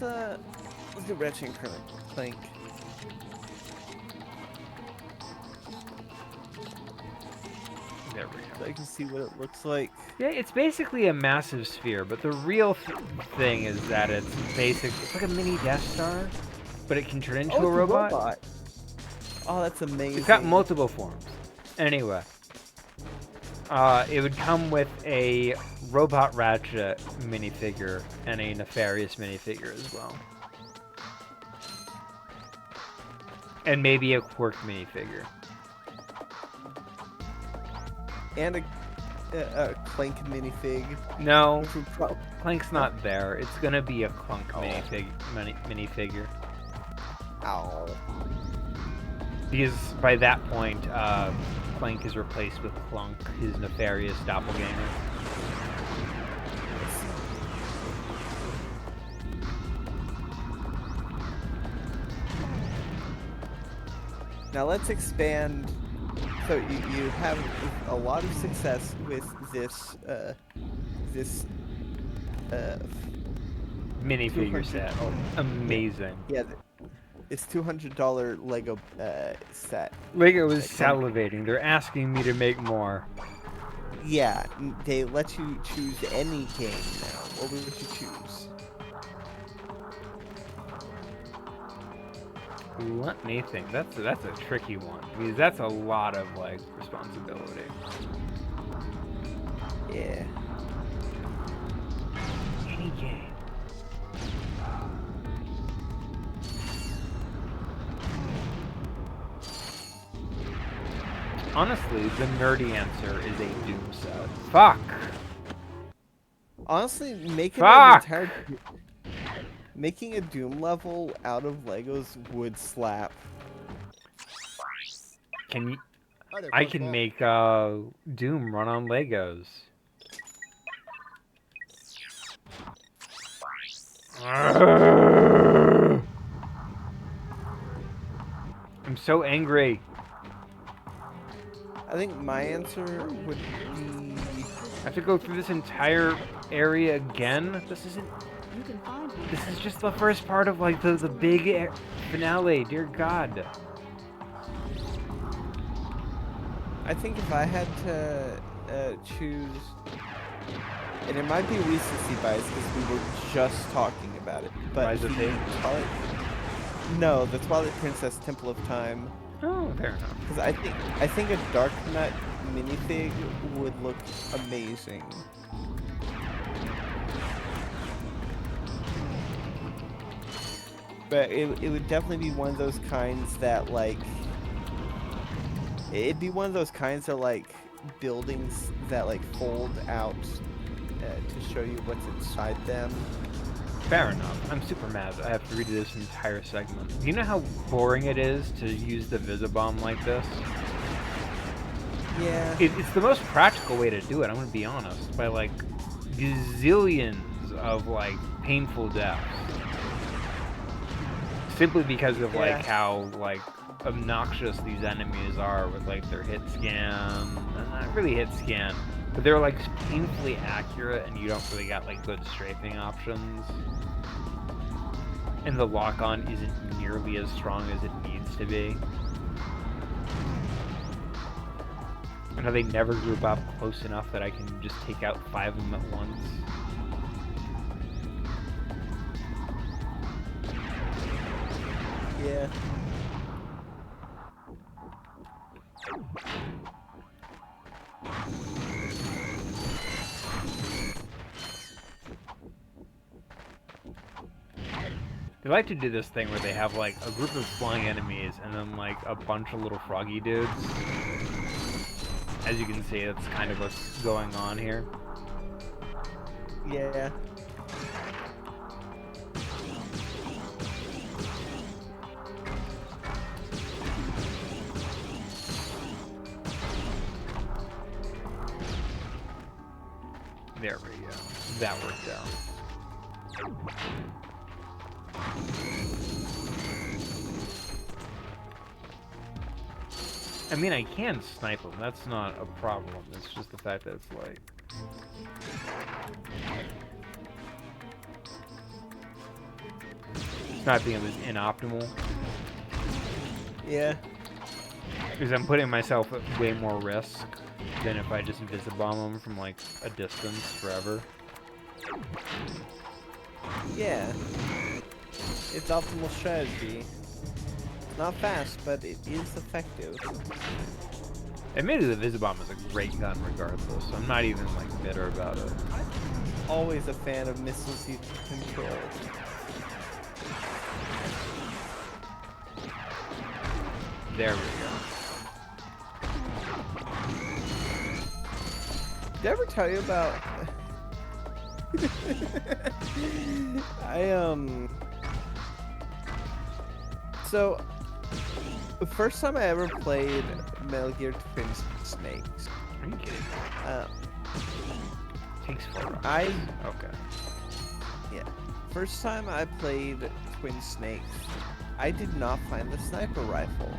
do Ratchet and Clank.
there we
So
go.
I can see what it looks like.
Yeah, it's basically a massive sphere, but the real thing is that it's like a mini Death Star, but it can turn into
Oh,
a
it's
robot.
Oh, that's amazing.
It's got multiple forms. Anyway. It would come with a Robot Ratchet minifigure and a Nefarious minifigure as well. And maybe a Quirk minifigure.
And a Clank minifig.
No, Clank's not there. It's gonna be a Clunk minifigure.
Ow.
Because by that point, Clank is replaced with Clunk, his nefarious doppelganger.
Now let's expand. So you have a lot of success with this
Minifigure set. Amazing.
Yeah, it's $200 Lego set.
Lego is salivating. They're asking me to make more.
Yeah, they let you choose any game now. What would you choose?
Let me think. That's a tricky one because that's a lot of like responsibility.
Yeah.
Any game. Honestly, the nerdy answer is a Doom set. Fuck.
Honestly, making a Doom level out of Legos would slap.
Can you? I can make Doom run on Legos. I'm so angry.
I think my answer would be...
I have to go through this entire area again? This isn't...
You can find me.
This is just the first part of, like, the big finale. Dear God.
I think if I had to choose... And it might be recency bias because we were just talking about it. But
Rise of Fate?
No, the Twilight Princess Temple of Time.
Oh, fair enough.
Because I think a Dark Nut minifig would look amazing. But it would definitely be one of those kinds that, like... It'd be one of those kinds of, like, buildings that, like, fold out to show you what's inside them.
Fair enough. I'm super mad. I have to redo this entire segment. You know how boring it is to use the Visibomb like this?
Yeah.
It's the most practical way to do it, I'm gonna be honest. By, like, gazillions of, like, painful deaths. Simply because of, like, how, like, obnoxious these enemies are with, like, their hit scan. Not really hit scan. But they're, like, painfully accurate, and you don't really got, like, good strafing options. And the lock-on isn't nearly as strong as it needs to be. And how they never group up close enough that I can just take out 5 of them at once.
Yeah.
They like to do this thing where they have, like, a group of flying enemies and then, like, a bunch of little froggy dudes. As you can see, that's kind of what's going on here.
Yeah.
There we go. That worked out. I mean, I can snipe them. That's not a problem. It's just the fact that it's like... Sniping them is inoptimal.
Yeah.
Because I'm putting myself at way more risk than if I just Visibomb them from, like, a distance forever.
Yeah. It's optimal strategy. Not fast, but it is effective.
Admittedly, the Visibomb is a great gun regardless, so I'm not even, like, bitter about it.
Always a fan of missiles you can control.
There we go.
Did I ever tell you about... So, the first time I ever played Metal Gear Twin Snakes.
Are you kidding? Takes 4 rounds. Okay.
Yeah. First time I played Twin Snakes, I did not find the sniper rifle.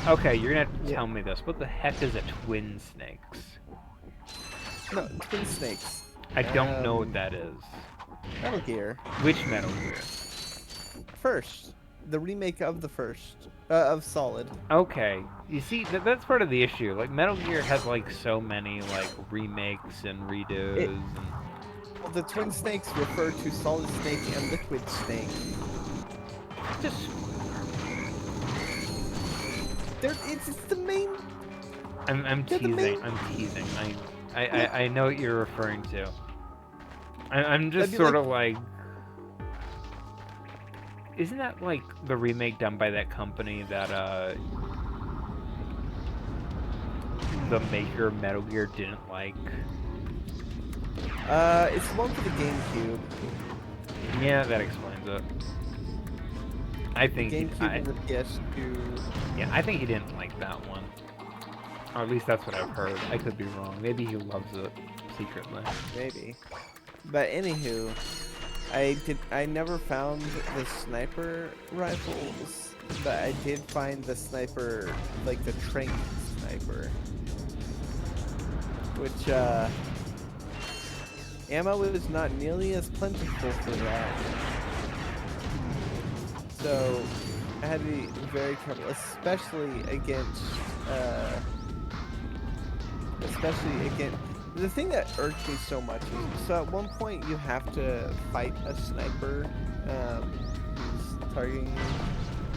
Okay, you're gonna have to tell me this. What the heck is a Twin Snakes?
No, Twin Snakes.
I don't know what that is.
Metal Gear.
Which Metal Gear?
First. The remake of the first. Of Solid.
Okay. You see, that's part of the issue. Like, Metal Gear has, like, so many, like, remakes and redos.
Well, the Twin Snakes refer to Solid Snake and Liquid Snake.
Just...
It's the main...
I'm teasing. I'm teasing. I know what you're referring to. I'm just sort of like... Isn't that, like, the remake done by that company that, the maker of Metal Gear didn't like?
It's the one for the GameCube.
Yeah, that explains it. I think
GameCube and the PS2.
Yeah, I think he didn't like that one. Or at least that's what I've heard. I could be wrong. Maybe he loves it secretly.
Maybe. But anywho, I never found the sniper rifles, but I did find the sniper, like the Clank sniper. Which, ammo is not nearly as plentiful for that. So, I had to be very careful, especially against, the thing that irked me so much is, so at one point you have to fight a sniper, who's targeting,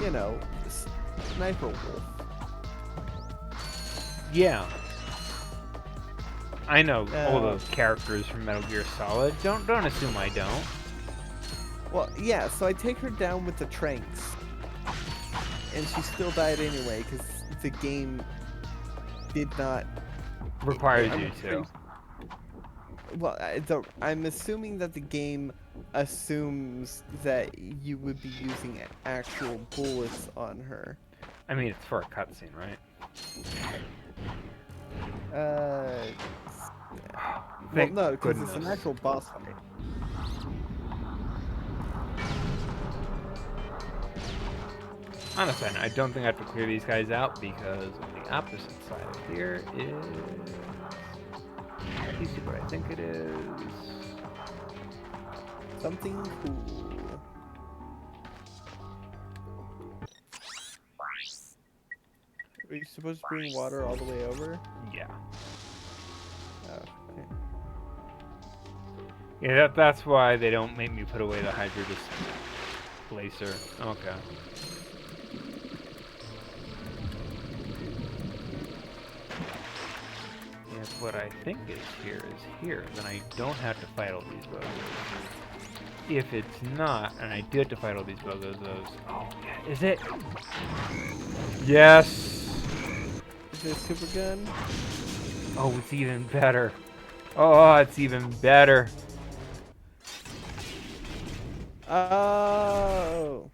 you know, Sniper Wolf.
Yeah. I know all those characters from Metal Gear Solid. Don't assume I don't.
Well, yeah, so I take her down with the tranks, and she still died anyway, because the game did not...
Requires you to.
Well, I'm assuming that the game assumes that you would be using actual bullets on her.
I mean, it's for a cutscene, right?
Well, no, because it's an actual boss fight.
Honestly, I don't think I have to clear these guys out because on the opposite side of here is... Let me see what I think it is.
Something cool. Are you supposed to bring water all the way over?
Yeah.
Oh, okay.
Yeah, that's why they don't make me put away the Hydro Displacer. Okay. If what I think is here, then I don't have to fight all these buggers. If it's not, and I do have to fight all these buggers, oh, yeah, is it? Yes!
Is it a super gun?
Oh, it's even better. Oh, it's even better.
Oh,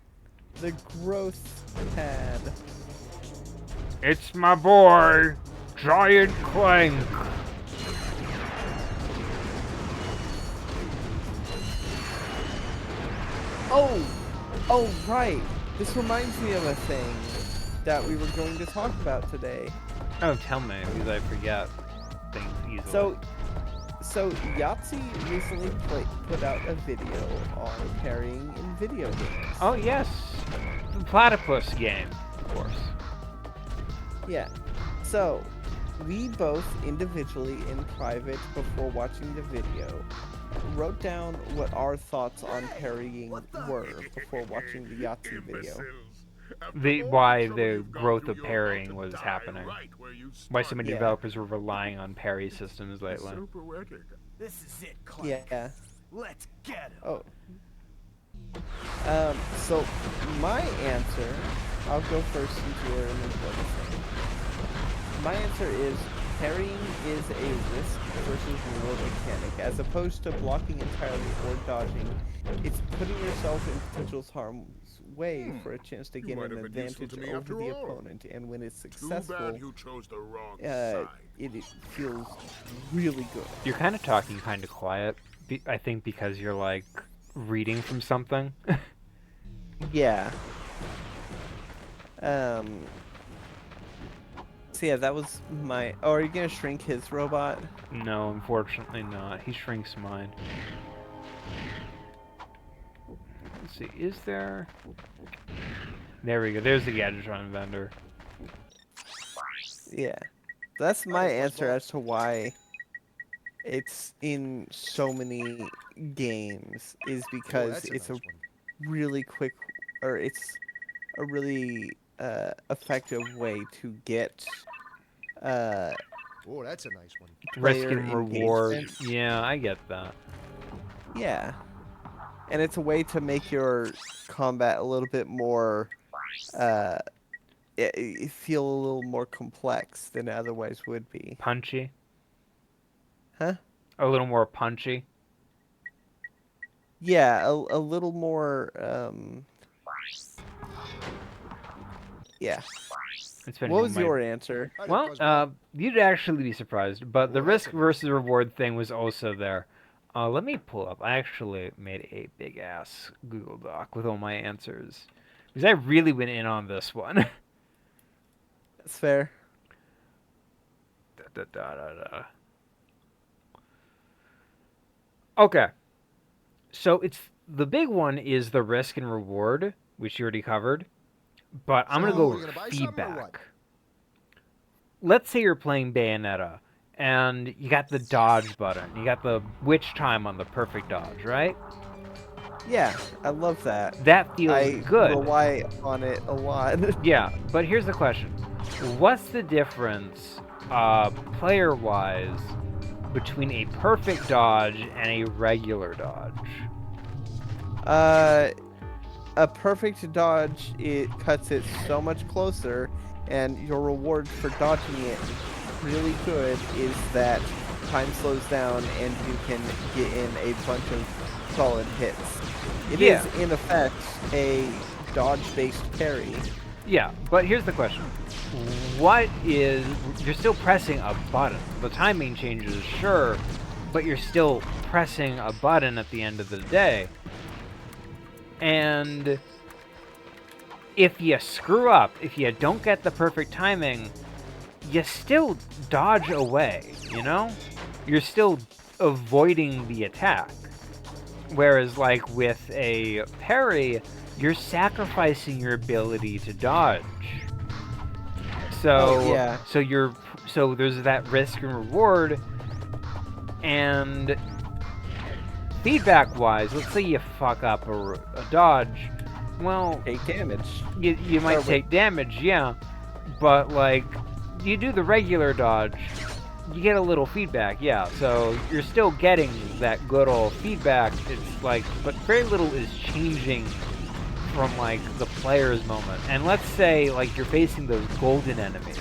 the growth pad.
It's my boy, Giant Clank.
Oh, right. This reminds me of a thing that we were going to talk about today.
Oh, tell me, because I forget things easily.
So Yahtzee recently put out a video on carrying in video games.
Oh, yes. The platypus game, of course.
Yeah. So, we both individually in private before watching the video wrote down what our thoughts on parrying were before watching the Yahtzee video.
Why the growth of parrying was happening. Why so many
Yeah.
developers were relying on parry systems lately.
This is it, Clank.
Yeah.
Let's get him.
Oh. So my answer, I'll go first since you're in the thing. My answer is parrying is a risk versus reward mechanic. As opposed to blocking entirely or dodging, it's putting yourself in potential harm's way for a chance to get an advantage over the opponent. And when it's successful,
you chose the wrong
it feels really good.
You're kind of talking kind of quiet, I think because you're like reading from something.
Yeah. So yeah, that was my... Oh, are you gonna shrink his robot?
No, unfortunately not. He shrinks mine. Let's see, is there... There we go, there's the Gadgetron vendor.
Yeah. That's my answer as to why it's in so many games, is because it's a really quick, or it's a really effective way to get
Oh, that's a nice one.
Risk
player
and reward.
engagement.
Yeah, I get that.
Yeah. And it's a way to make your combat a little bit more, it feel a little more complex than it otherwise would be.
Punchy.
Huh?
A little more punchy.
Yeah, a little more, yeah. What was your answer?
Well, you'd actually be surprised, but the risk versus reward thing was also there. Let me pull up. I actually made a big-ass Google Doc with all my answers. Because I really went in on this one.
That's fair.
Okay. So the big one is the risk and reward, which you already covered. But I'm going to go with feedback. Let's say you're playing Bayonetta, and you got the dodge button. You got the witch time on the perfect dodge, right?
Yeah, I love that.
That feels good.
I rely on it a lot.
Yeah, but here's the question. What's the difference, player-wise, between a perfect dodge and a regular dodge?
A perfect dodge, it cuts it so much closer, and your reward for dodging it really good is that time slows down and you can get in a bunch of solid hits. It is, in effect, a dodge-based parry.
Yeah, but here's the question. You're still pressing a button. The timing changes, sure, but you're still pressing a button at the end of the day. And if you screw up, if you don't get the perfect timing, you still dodge away, you know? You're still avoiding the attack. Whereas, like, with a parry, you're sacrificing your ability to dodge. So, so there's that risk and reward, and feedback-wise, let's say you fuck up a dodge, well...
Take damage.
You might take damage, yeah, but, like, you do the regular dodge, you get a little feedback, yeah, so you're still getting that good old feedback, it's like, but very little is changing from, like, the player's moment. And let's say, like, you're facing those golden enemies,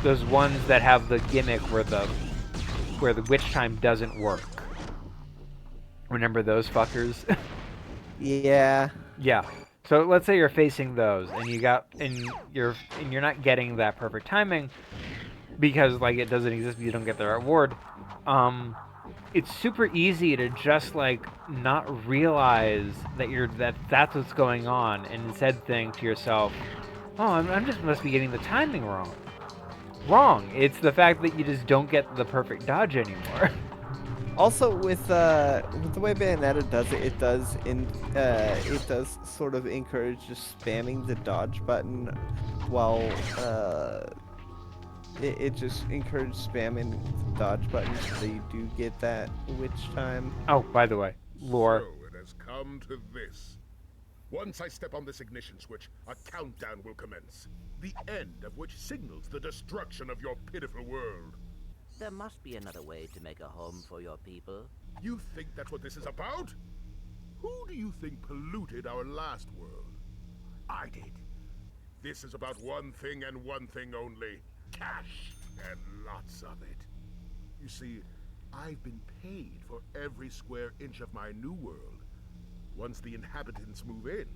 those ones that have the gimmick where the witch time doesn't work. Remember those fuckers?
Yeah.
Yeah. So let's say you're facing those, and you're not getting that perfect timing because, like, it doesn't exist, but you don't get the reward. It's super easy to just, like, not realize that that's what's going on, and instead think to yourself, oh, I'm just must be getting the timing wrong. Wrong. It's the fact that you just don't get the perfect dodge anymore.
Also, with the way Bayonetta does it, it does sort of encourage just spamming the dodge button while it just encouraged spamming the dodge buttons so you do get that witch time.
Oh, by the way, lore.
So it has come to this. Once I step on this ignition switch, a countdown will commence. The end of which signals the destruction of your pitiful world.
There must be another way to make a home for your people.
You think that's what this is about? Who do you think polluted our last world? I did. This is about one thing and one thing only. Cash, and lots of it. You see, I've been paid for every square inch of my new world. Once the inhabitants move in,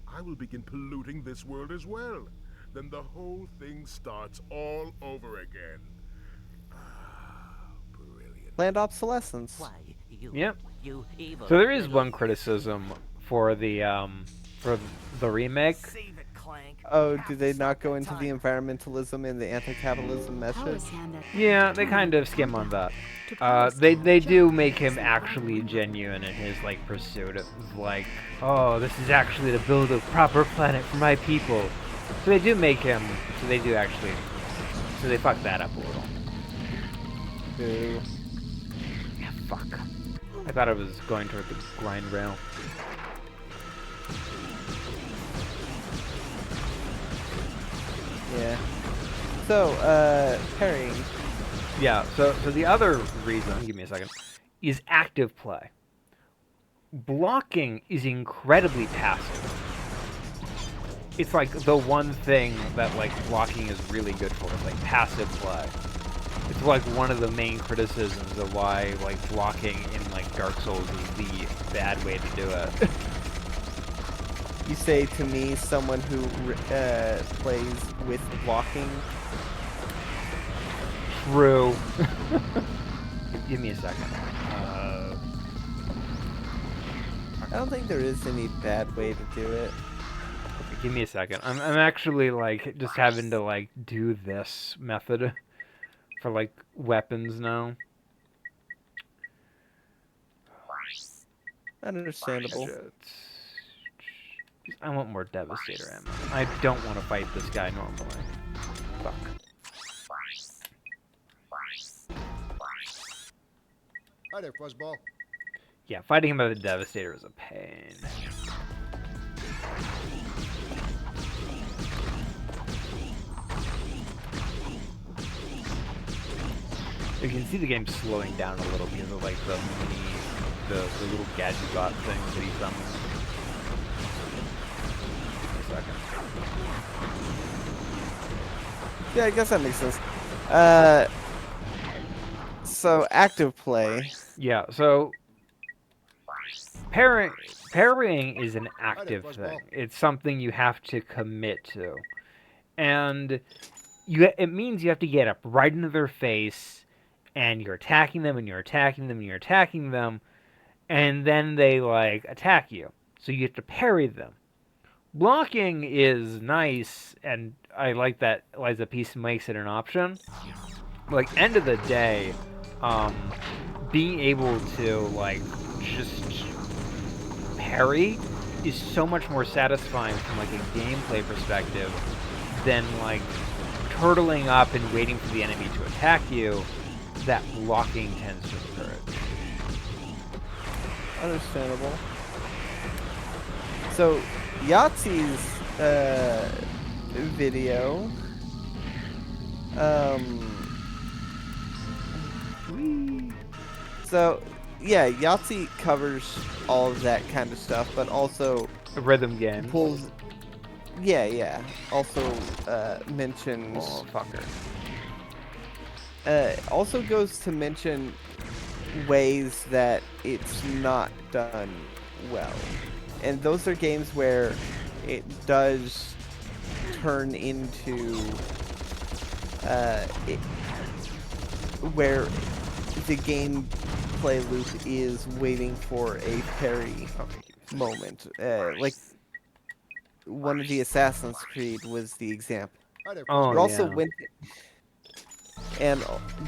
I will begin polluting this world as well. Then the whole thing starts all over again. Ah, brilliant.
Planned obsolescence.
Why,
Yep.
you evil.
So there is
little-
one criticism for the remake.
Save it, Clank.
Oh,
Have
do
to
they
stop
not go
that
into the
time.
environmentalism and the anti-capitalism message?
Yeah, they kind of skim on that. They do make him actually genuine in his like pursuit of like, oh, this is actually to build a proper planet for my people. So they do make him. So they do actually. So they fuck that up a little.
Boo.
Yeah, fuck. I thought I was going toward the grind rail.
Yeah. So, parrying.
Yeah. So the other reason, give me a second, is active play. Blocking is incredibly passive. It's like the one thing that like blocking is really good for, is like passive play. It's like one of the main criticisms of why like blocking in like Dark Souls is the bad way to do it.
You say to me, someone who plays with blocking.
True. Give me a second.
I don't think there is any bad way to do it.
Okay, give me a second. I'm actually like just having to like do this method for like weapons now.
Understandable.
I want more Devastator ammo. I don't want to fight this guy normally. Fuck.
Hi there, Fuzzball.
Yeah, fighting him with the Devastator is a pain. You can see the game slowing down a little because of like the little gadget bot things that he summons. A second.
Yeah, I guess that makes sense. So active play.
Yeah, so parrying is an active thing. It's something you have to commit to. And it means you have to get up right into their face, and you're attacking them, and you're attacking them, and you're attacking them, and then they, like, attack you. So you have to parry them. Blocking is nice, and I like that Liza Peace makes it an option. Like, end of the day, being able to, like, just parry is so much more satisfying from, like, a gameplay perspective than, like, turtling up and waiting for the enemy to attack you. That blocking tends to encourage.
Understandable. So, Yahtzee's video. So, yeah, Yahtzee covers all of that kind of stuff, but also
A rhythm game.
pulls. Yeah. Also mentions.
Oh, fucker.
Also goes to mention ways that it's not done well. And those are games where it does turn into where the gameplay loop is waiting for a parry moment. Like one of the Assassin's Creed was the example.
Hi there,
Oh,
But also
yeah.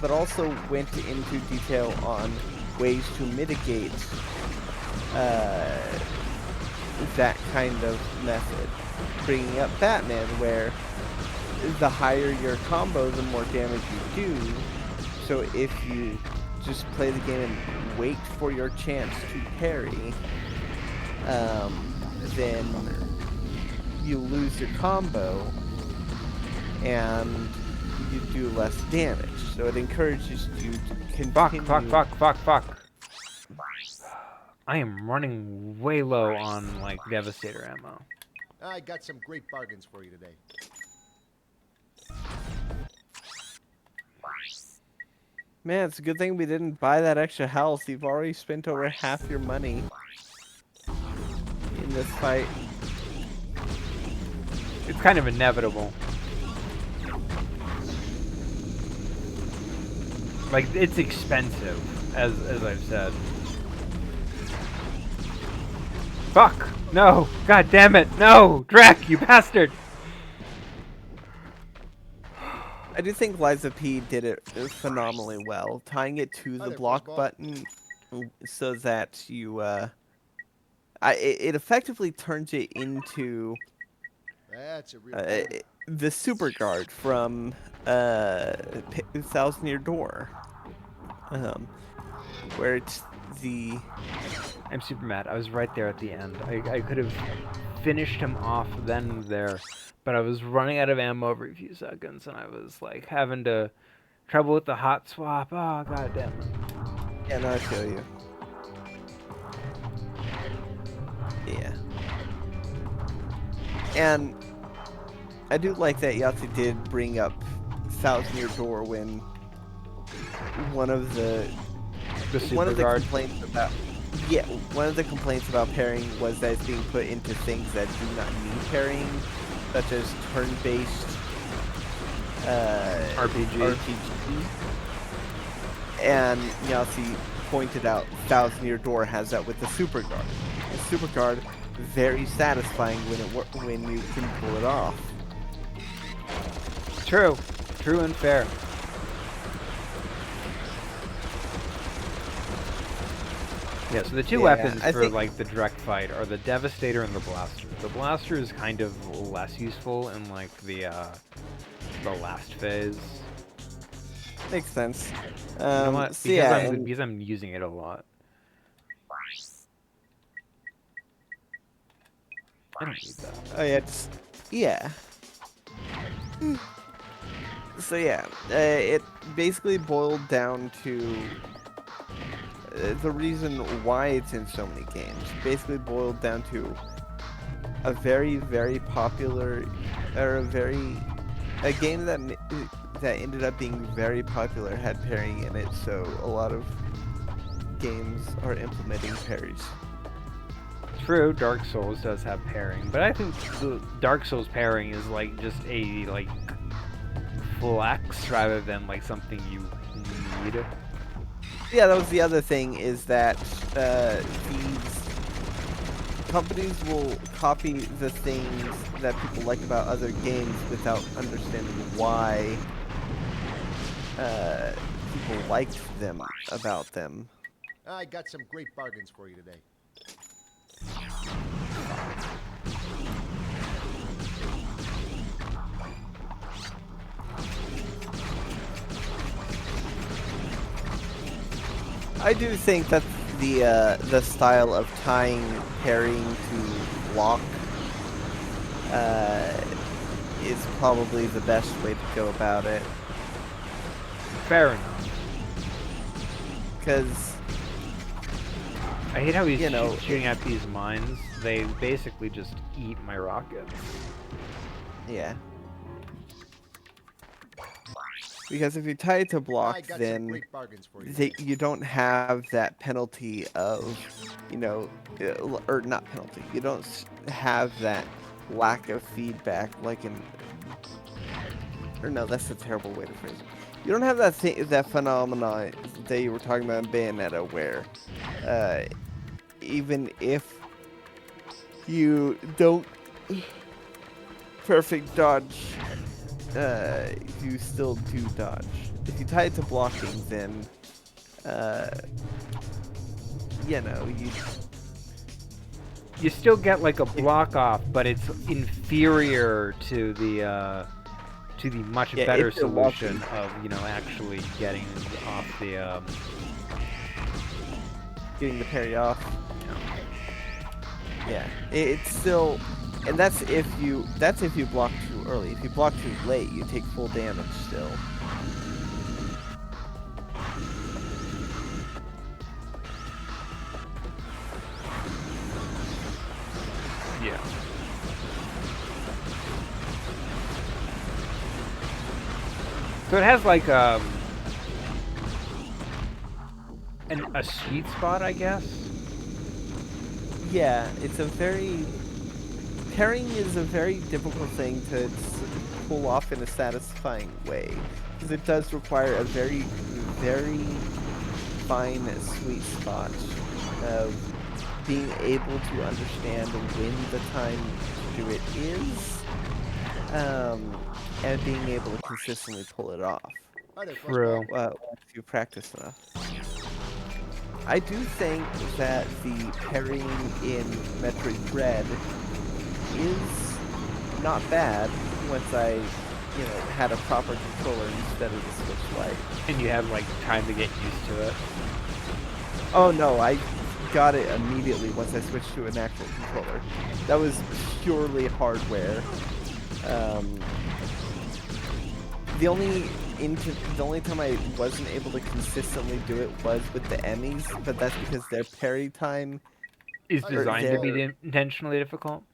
but also went into detail on ways to mitigate that kind of method. Bringing up Batman, where the higher your combo, the more damage you do. So if you just play the game and wait for your chance to parry, then you lose your combo and you do less damage. So it encourages you to continue.
Fuck. I am running way low on, like, Devastator ammo.
I got some great bargains for you today.
Man, it's a good thing we didn't buy that extra health. You've already spent over half your money in this fight.
It's kind of inevitable. Like, it's expensive, as I've said. Fuck! No! God damn it! No! Drek, you bastard!
I do think Liza P did it phenomenally well, tying it to the
there,
block
fuzzball.
button so that you, it effectively turns it into
That's a real bummer.
the super guard from Thousand Year Door, where it's the
I'm super mad. I was right there at the end. I could have finished him off then and there, but I was running out of ammo every few seconds, and I was, like, having to trouble with the hot swap. Oh, god damn it.
yeah, no, I feel you. Yeah. And I do like that Yahtzee did bring up Thousand Year Door when one of the
super guard.
complaints about one of the complaints about pairing was that it's being put into things that do not need pairing, such as turn-based RPG. And Yahtzee pointed out Thousand Year Door has that with the super guard. The super guard, very satisfying when you can pull it off.
True and fair. Yeah, so the two weapons for like the direct fight are the Devastator and the Blaster. The Blaster is kind of less useful in like the last phase.
Makes sense.
You know what?
So yeah,
because I'm using it a lot. I don't need that.
Oh yeah, So yeah, it basically boiled down to the reason why it's in so many games. Basically boiled down to a very, very popular, or a game that ended up being very popular had pairing in it. So a lot of games are implementing parries.
True, Dark Souls does have pairing, but I think the Dark Souls pairing is like just a like flex rather than like something you need.
Yeah, that was the other thing, is that these companies will copy the things that people like about other games without understanding why people liked them about them.
I got some great bargains for you today.
I do think that the style of tying parrying to block is probably the best way to go about it.
Fair enough.
Because
I hate how he's shooting at these mines. They basically just eat my rockets.
yeah. Because if you tie it to block, then you don't have that penalty of, or not penalty. You don't have that lack of feedback like in, or no, that's a terrible way to phrase it. You don't have that phenomenon that you were talking about in Bayonetta, where even if you don't perfect dodge, you still do dodge. If you tie it to blocking, then,
you still get like a block off, but it's inferior to the to the much
Yeah,
better
if you're lucky.
solution of, you know, actually getting off the,
Getting the parry off.
you know.
Yeah, it's still, and that's if you block too early. If you block too late, you take full damage still.
Yeah. So it has like a sweet spot, I guess.
Yeah, it's a very parrying is a very difficult thing to pull off in a satisfying way because it does require a very, very fine sweet spot of being able to understand when the time to do it is, and being able to consistently pull it off
True.
if you practice enough. I do think that the parrying in Metroid Dread is not bad once I, you know, had a proper controller instead of the Switch Lite.
And you have like time to get used to it.
Oh no, I got it immediately once I switched to an actual controller. That was purely hardware. The only time I wasn't able to consistently do it was with the Emmys, but that's because their parry time
Is designed to be
their-
intentionally difficult.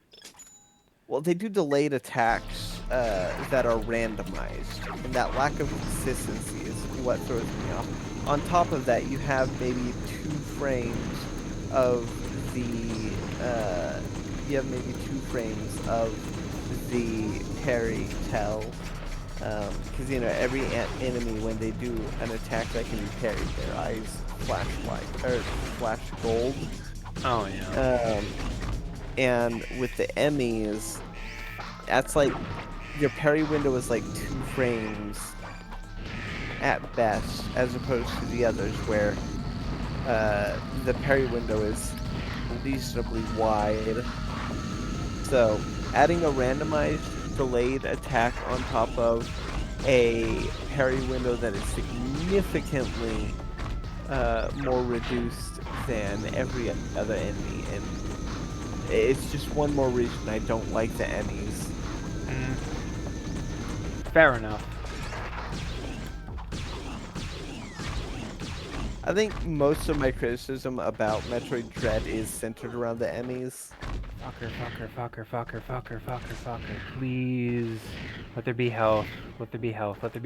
well, they do delayed attacks that are randomized, and that lack of consistency is what throws me off. On top of that, you have maybe 2 frames of the parry tell. Because, you know, every enemy, when they do an attack that can be parried, their eyes flash white, or flash gold.
Oh, yeah.
And with the Emmys, that's like, your parry window is like 2 frames at best, as opposed to the others where the parry window is reasonably wide. So, adding a randomized delayed attack on top of a parry window that is significantly more reduced than every other enemy, and it's just one more reason I don't like the Emmys.
Fair enough.
I think most of my criticism about Metroid Dread is centered around the Emmys.
Fucker. Please. Let there be health. Let there be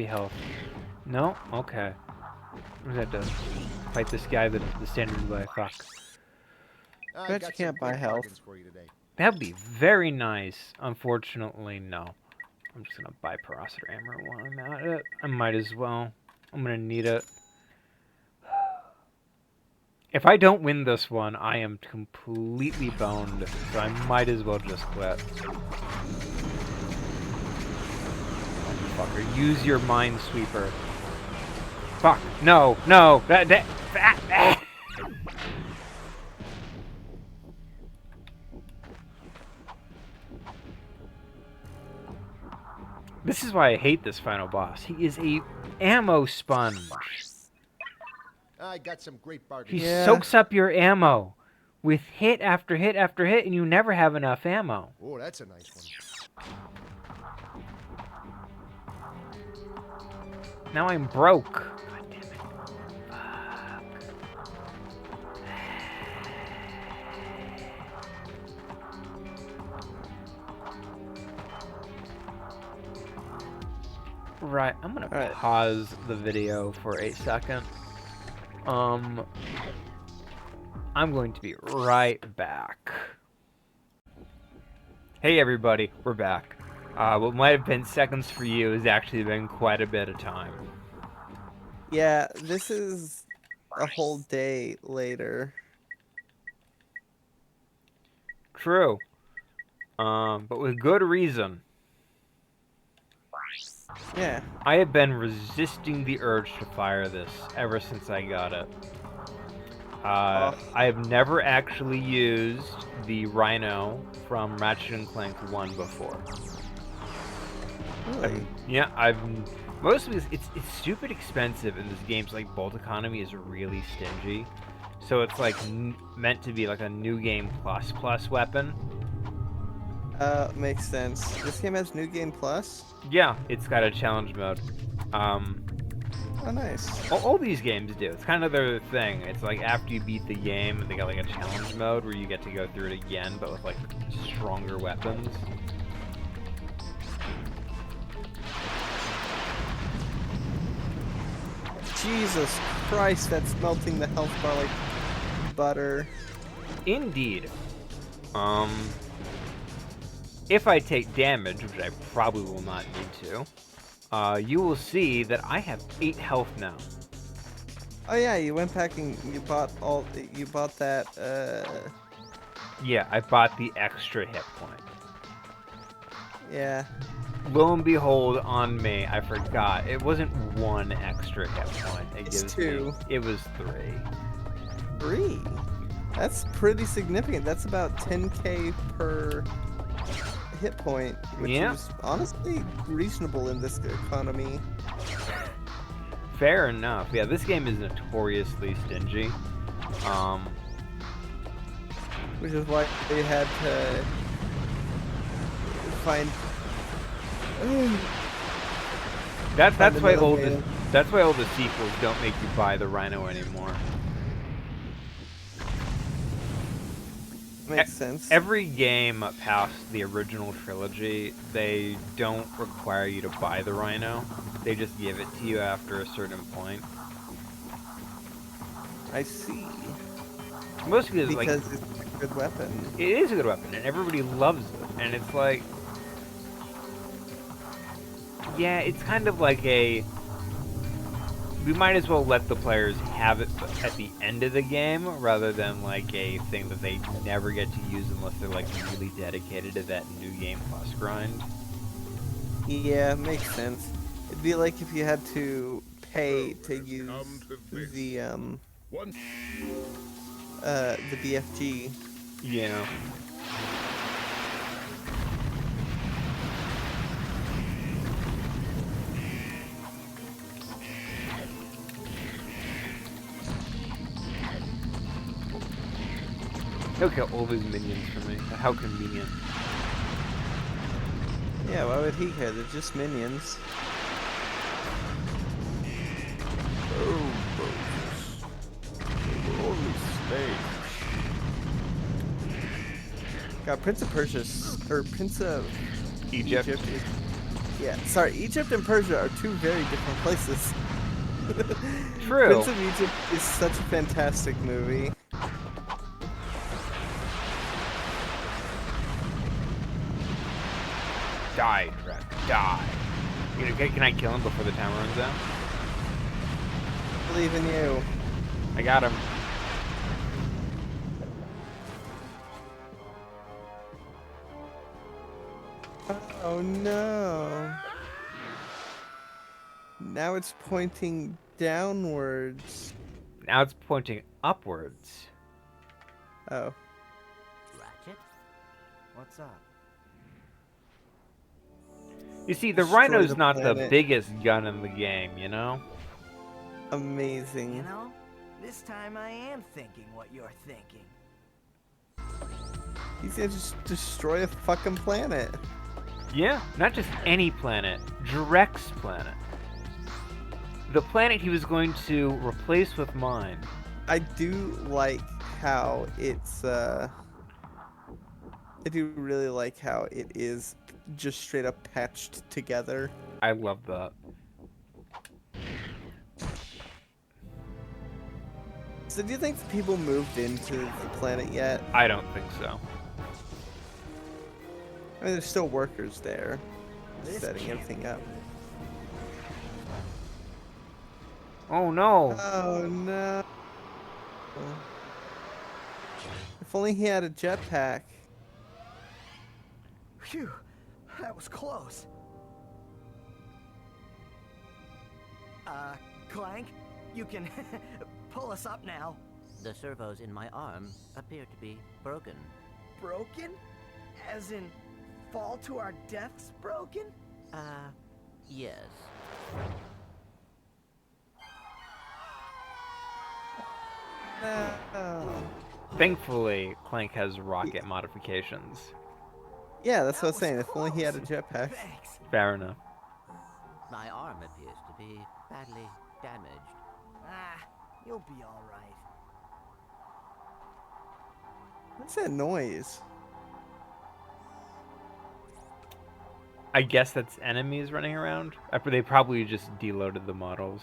health. No? Okay. We're gonna have to fight this guy the standard way. Fuck.
I
Bet
got
you can't
some
buy
great
health.
bargains for you today.
That'd be very nice. Unfortunately, no. I'm just gonna buy peroxide armor while I'm at it. I might as well. I'm gonna need it. If I don't win this one, I am completely boned, so I might as well just quit. Fucker, use your minesweeper. Fuck, no. This is why I hate this final boss. He is a ammo sponge.
I got some great
He
bargains.
Yeah.
soaks up your ammo with hit after hit after hit, and you never have enough ammo.
Oh, that's a nice one.
Now I'm broke. God damn it. Right, I'm gonna
Alright.
pause the video for a second. I'm going to be right back. Hey everybody, we're back. What might have been seconds for you has actually been quite a bit of time.
Yeah, this is a whole day later.
True. But with good reason.
Yeah.
I have been resisting the urge to fire this ever since I got it. I have never actually used the Rhino from Ratchet and Clank 1 before.
Really?
Yeah, I've mostly it's stupid expensive, and this game's like bolt economy is really stingy, so it's like meant to be like a new game plus weapon.
Makes sense. This game has New Game Plus?
Yeah, it's got a challenge mode. Um,
Oh, nice.
all these games do. It's kind of their thing. It's like after you beat the game, they got like a challenge mode where you get to go through it again, but with like stronger weapons.
Jesus Christ, that's melting the health bar like butter.
Indeed. If I take damage, which I probably will not need to, you will see that I have 8 health now.
Oh yeah, you went back and you bought that,
Yeah, I bought the extra hit point.
yeah.
Lo and behold, on me, I forgot. It wasn't 1 extra hit point.
It's 2.
It was 3.
3? That's pretty significant. That's about 10k per hit point, which
Yeah.
is honestly reasonable in this economy.
Fair enough. Yeah, this game is notoriously stingy.
Which is why they had to find.
That's why
another
all
way
the
to-
that's why all the sequels don't make you buy the Rhino anymore.
Makes sense.
Every game past the original trilogy, they don't require you to buy the Rhino. They just give it to you after a certain point.
I see.
Mostly it's
Because
like
it's a good weapon.
it is a good weapon and everybody loves it. And it's like, yeah, it's kind of like a. We might as well let the players have it at the end of the game rather than like a thing that they never get to use unless they're like really dedicated to that new game plus grind.
Yeah, makes sense. It'd be like if you had to pay to use
One
the BFG.
Yeah. He'll kill all his minions for me. How convenient.
Yeah, why would he care? They're just minions. God, Prince of Persia, or Prince of
Egypt.
is, yeah, sorry, Egypt and Persia are two very different places.
True.
Prince of Egypt is such a fantastic movie.
Die, Trek. Die. Can I kill him before the timer runs out?
Believe in you.
I got him.
Oh no. Now it's pointing downwards.
Now it's pointing upwards.
Oh.
Ratchet? What's up?
You see, the
Destroy
Rhino's
the
not the
planet.
biggest gun in the game, you know?
Amazing.
You know, this time I am thinking what you're thinking.
He's gonna just destroy a fucking planet.
Yeah, not just any planet. Drek's planet. The planet he was going to replace with mine.
I do like how it's I do really like how it is just straight up patched together.
I love that.
So do you think the people moved into the planet yet?
I don't think so.
I mean, there's still workers there,
This
setting
can't
everything up.
Oh no!
Oh no. If only he had a jetpack.
Phew, that was close. Clank, you can pull us up now.
The servos in my arm appear to be broken.
Broken? As in, fall to our deaths broken?
Yes.
No.
Thankfully, Clank has rocket modifications.
Yeah, that's what I
That
was saying.
was
If only he had a
close.
jetpack.
Thanks.
Fair enough.
My arm appears to be badly damaged.
Ah, you'll be all right.
What's that noise?
I guess that's enemies running around. After they probably just deloaded the models.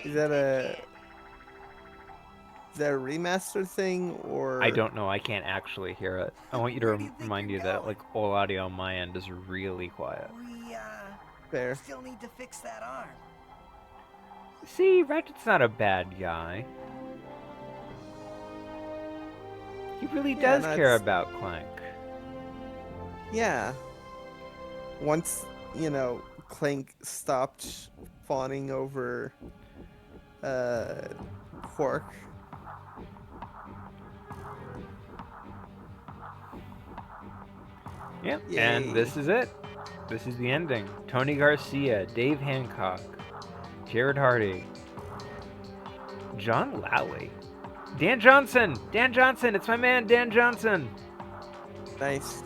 Is that a remastered thing
I
or
don't know. I can't actually hear it. I want you to
Where do you think
remind
you're
you that
going?
like all audio on my end is really quiet.
We,
fair?
still need to fix that arm.
See, Ratchet's not a bad guy. He really
Yeah,
does
no,
care
it's
about Clank.
yeah. Once Clank stopped fawning over Quark.
Yep. And
Yay.
this is it. This is the ending. Tony Garcia, Dave Hancock, Jared Hardy, John Lally, Dan Johnson. Dan Johnson. It's my man, Dan Johnson.
Nice.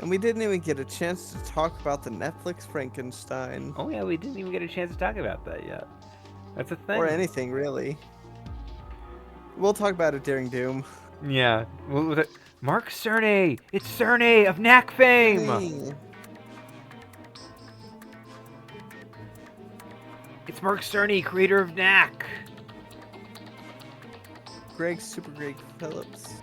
And we didn't even get a chance to talk about the Netflix Frankenstein
Oh yeah, we didn't even get a chance to talk about that yet. That's a thing.
or anything really. We'll talk about it during Doom.
Yeah. Mark Cerny. It's Cerny of Knack fame.
Hey.
It's Mark Cerny, creator of Knack.
Super Greg Phillips.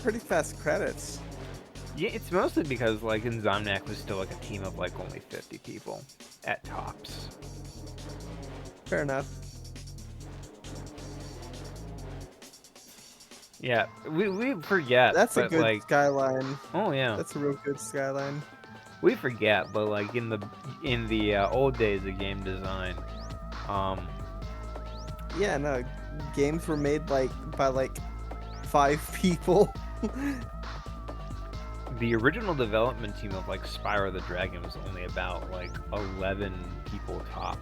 Pretty fast credits.
Yeah, it's mostly because like Insomniac was still like a team of like only 50 people at tops.
Fair enough.
Yeah, we forget.
That's a
but,
good
like,
skyline.
oh yeah,
That's a real good skyline.
we forget. But like in the old days of game design,
Yeah, no, games were made by 5 people.
the original development team of like Spyro the Dragon was only about like 11 people tops.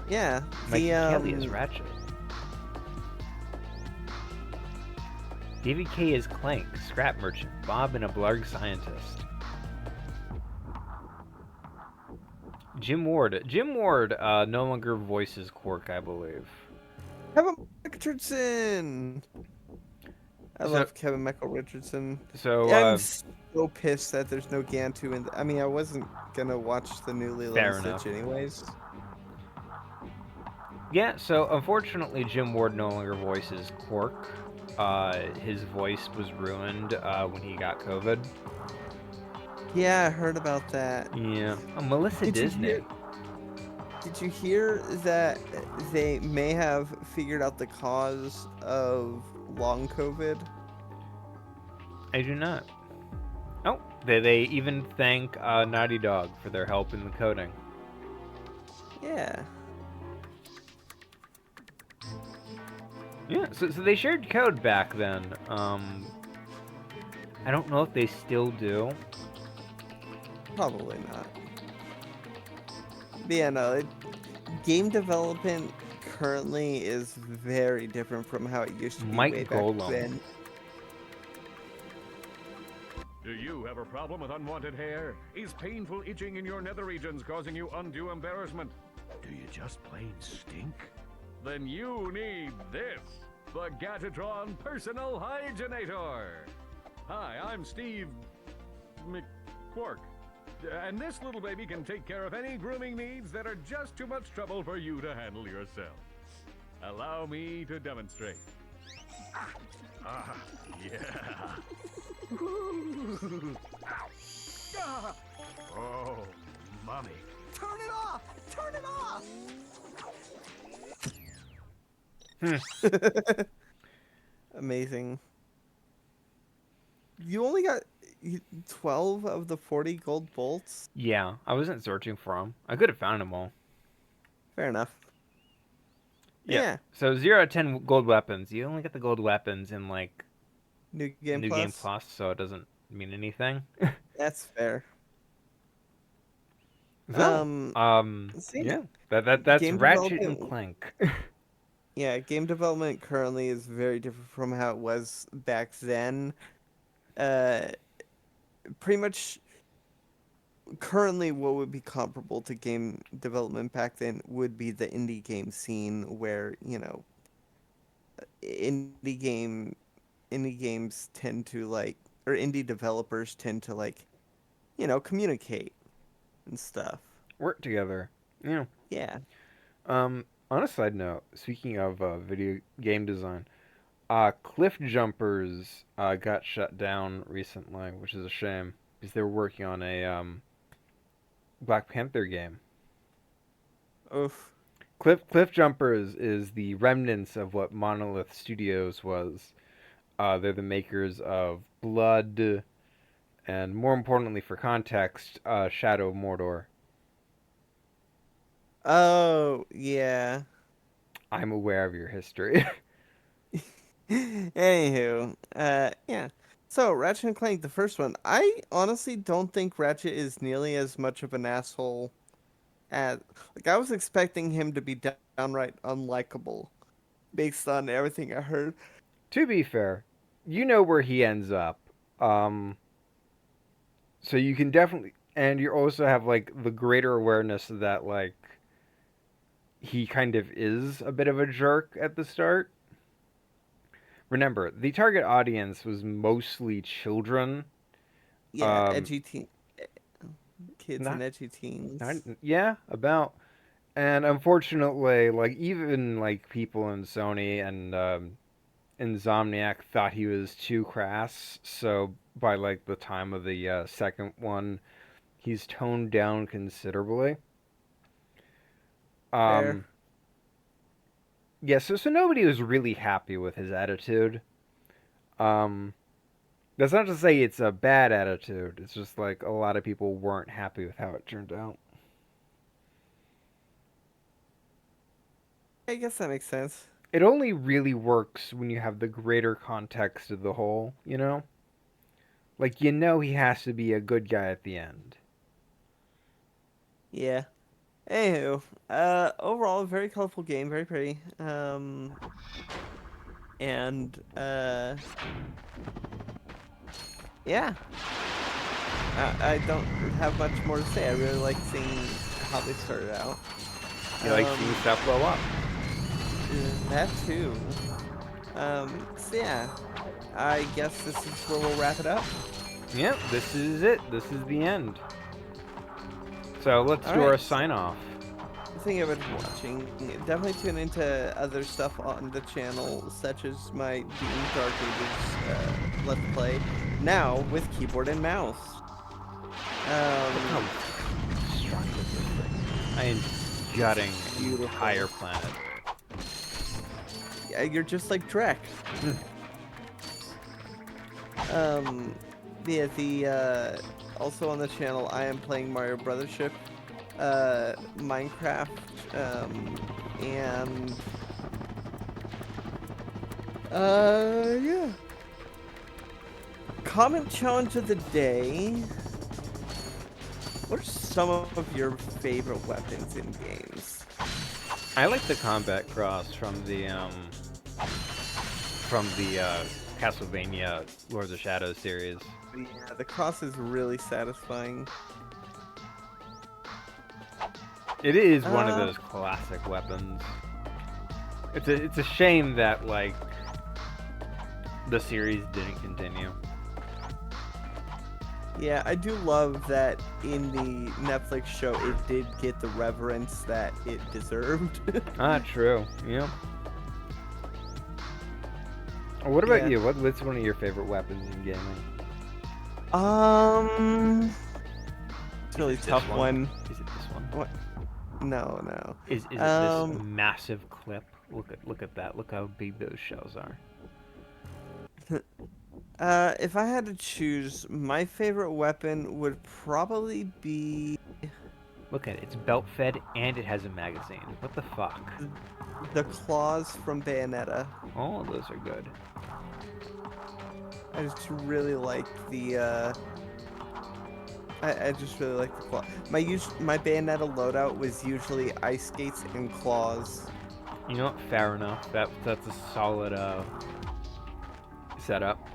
Yeah,
Mikey
the
Kelly is Ratchet. David K is Clank, scrap merchant, Bob and a blarg scientist. Jim Ward no longer voices Quark, I believe.
Kevin Richardson. I
So-
love Kevin Michael Richardson.
So,
I'm so pissed that there's no Gantu in. I mean, I wasn't gonna watch the new Lilo
Fair
and Stitch
enough.
anyways.
yeah, so unfortunately Jim Ward no longer voices Quark. His voice was ruined when he got COVID.
Yeah, I heard about that.
Yeah. Oh, Melissa
Did you
Disney.
hear- Did you hear that they may have figured out the cause of long COVID?
I do not. Oh, they even thank Naughty Dog for their help in the coding.
Yeah.
Yeah, so they shared code back then. I don't know if they still do.
Probably not. But yeah, no, game development currently is very different from how it used to be
Mike
way back
Golem.
then.
Do you have a problem with unwanted hair? Is painful itching in your nether regions causing you undue embarrassment? Do you just plain stink? Then you need this, the Gadgetron Personal Hygienator. Hi, I'm Steve McQuark, and this little baby can take care of any grooming needs that are just too much trouble for you to handle yourself. Allow me to demonstrate. Yeah. Ah. Oh, mommy.
Turn it off! Turn it off!
Amazing. You 12 of the 40 gold bolts?
Yeah, I wasn't searching for them. I could have found them all.
Fair enough.
Yeah.
Yeah.
So 0 to 10 gold weapons. You only get the gold weapons in like
New Game
New Game
Plus?
Plus, so it doesn't mean anything.
That's fair.
So,
See,
yeah, that's
game
Ratchet and
development.
Clank.
Yeah, game development currently is very different from how it was back then. Uh, Pretty much currently what would be comparable to game development back then would be the indie game scene where, indie game indie games tend to like or indie developers tend to like, communicate and stuff.
Work together. Yeah.
Yeah.
On a side note, speaking of video game design, Cliff Jumpers got shut down recently, which is a shame because they were working on a Black Panther game.
Oof.
Cliff Jumpers is the remnants of what Monolith Studios was. They're the makers of Blood, and more importantly, for context, Shadow of Mordor.
Oh, yeah.
I'm aware of your history.
Anywho, yeah. So, Ratchet and Clank, the first one. I honestly don't think Ratchet is nearly as much of an asshole as like I was expecting him to be downright unlikable based on everything I heard.
To be fair, you know where he ends up. So you can definitely, and you also have like the greater awareness that like he kind of is a bit of a jerk at the start. Remember, the target audience was mostly children.
Yeah, edgy teen kids
Not,
and edgy teens.
yeah, about. And unfortunately, like even like people in Sony and Insomniac thought he was too crass. So by like the time of the second one, he's toned down considerably.
Fair.
Yeah, so nobody was really happy with his attitude. Um, that's not to say it's a bad attitude. It's just like a lot of people weren't happy with how it turned out.
I guess that makes sense.
It only really works when you have the greater context of the whole, you know? Like, he has to be a good guy at the end.
Yeah. Anywho, overall, a very colorful game, very pretty. And yeah. I don't have much more to say. I really like seeing how they started out.
You like seeing stuff blow up.
That too. So yeah, I guess this is where we'll wrap it up.
Yep, this is it. This is the end. So let's do our sign off.
Thank you for watching. Definitely tune into other stuff on the channel, such as my Beaten Dark Ages Let's Play, now with keyboard and mouse.
How strong is this thing? I am gutting an
Beautiful.
entire planet.
Yeah, you're just like Drek. Yeah, the also on the channel I am playing Mario Brothership, Minecraft, and yeah. Comment challenge of the day. What are some of your favorite weapons in games?
I like the combat cross from the Castlevania Lords of Shadows series.
Yeah, the cross is really satisfying.
It is one of those classic weapons. It's a shame that like the series didn't continue.
Yeah, I do love that in the Netflix show it did get the reverence that it deserved.
True. Yeah. What about you? What's one of your favorite weapons in gaming?
It's a really tough one.
Is it this one?
What? No.
Is it this massive clip? Look at that. Look how big those shells are.
If I had to choose, my favorite weapon would probably be
Look at it. It's belt fed and it has a magazine. What the fuck?
the claws from Bayonetta.
All of those are good.
I just really like the, I just really like the claw. My Bayonetta loadout was usually ice skates and claws.
You know what? Fair enough. That's a solid setup.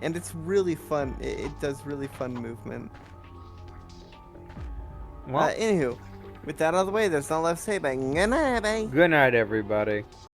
And it's really fun. It does really fun movement.
Well,
Anywho, with that out of the way, there's not left to say, but good night, bye.
good night, everybody.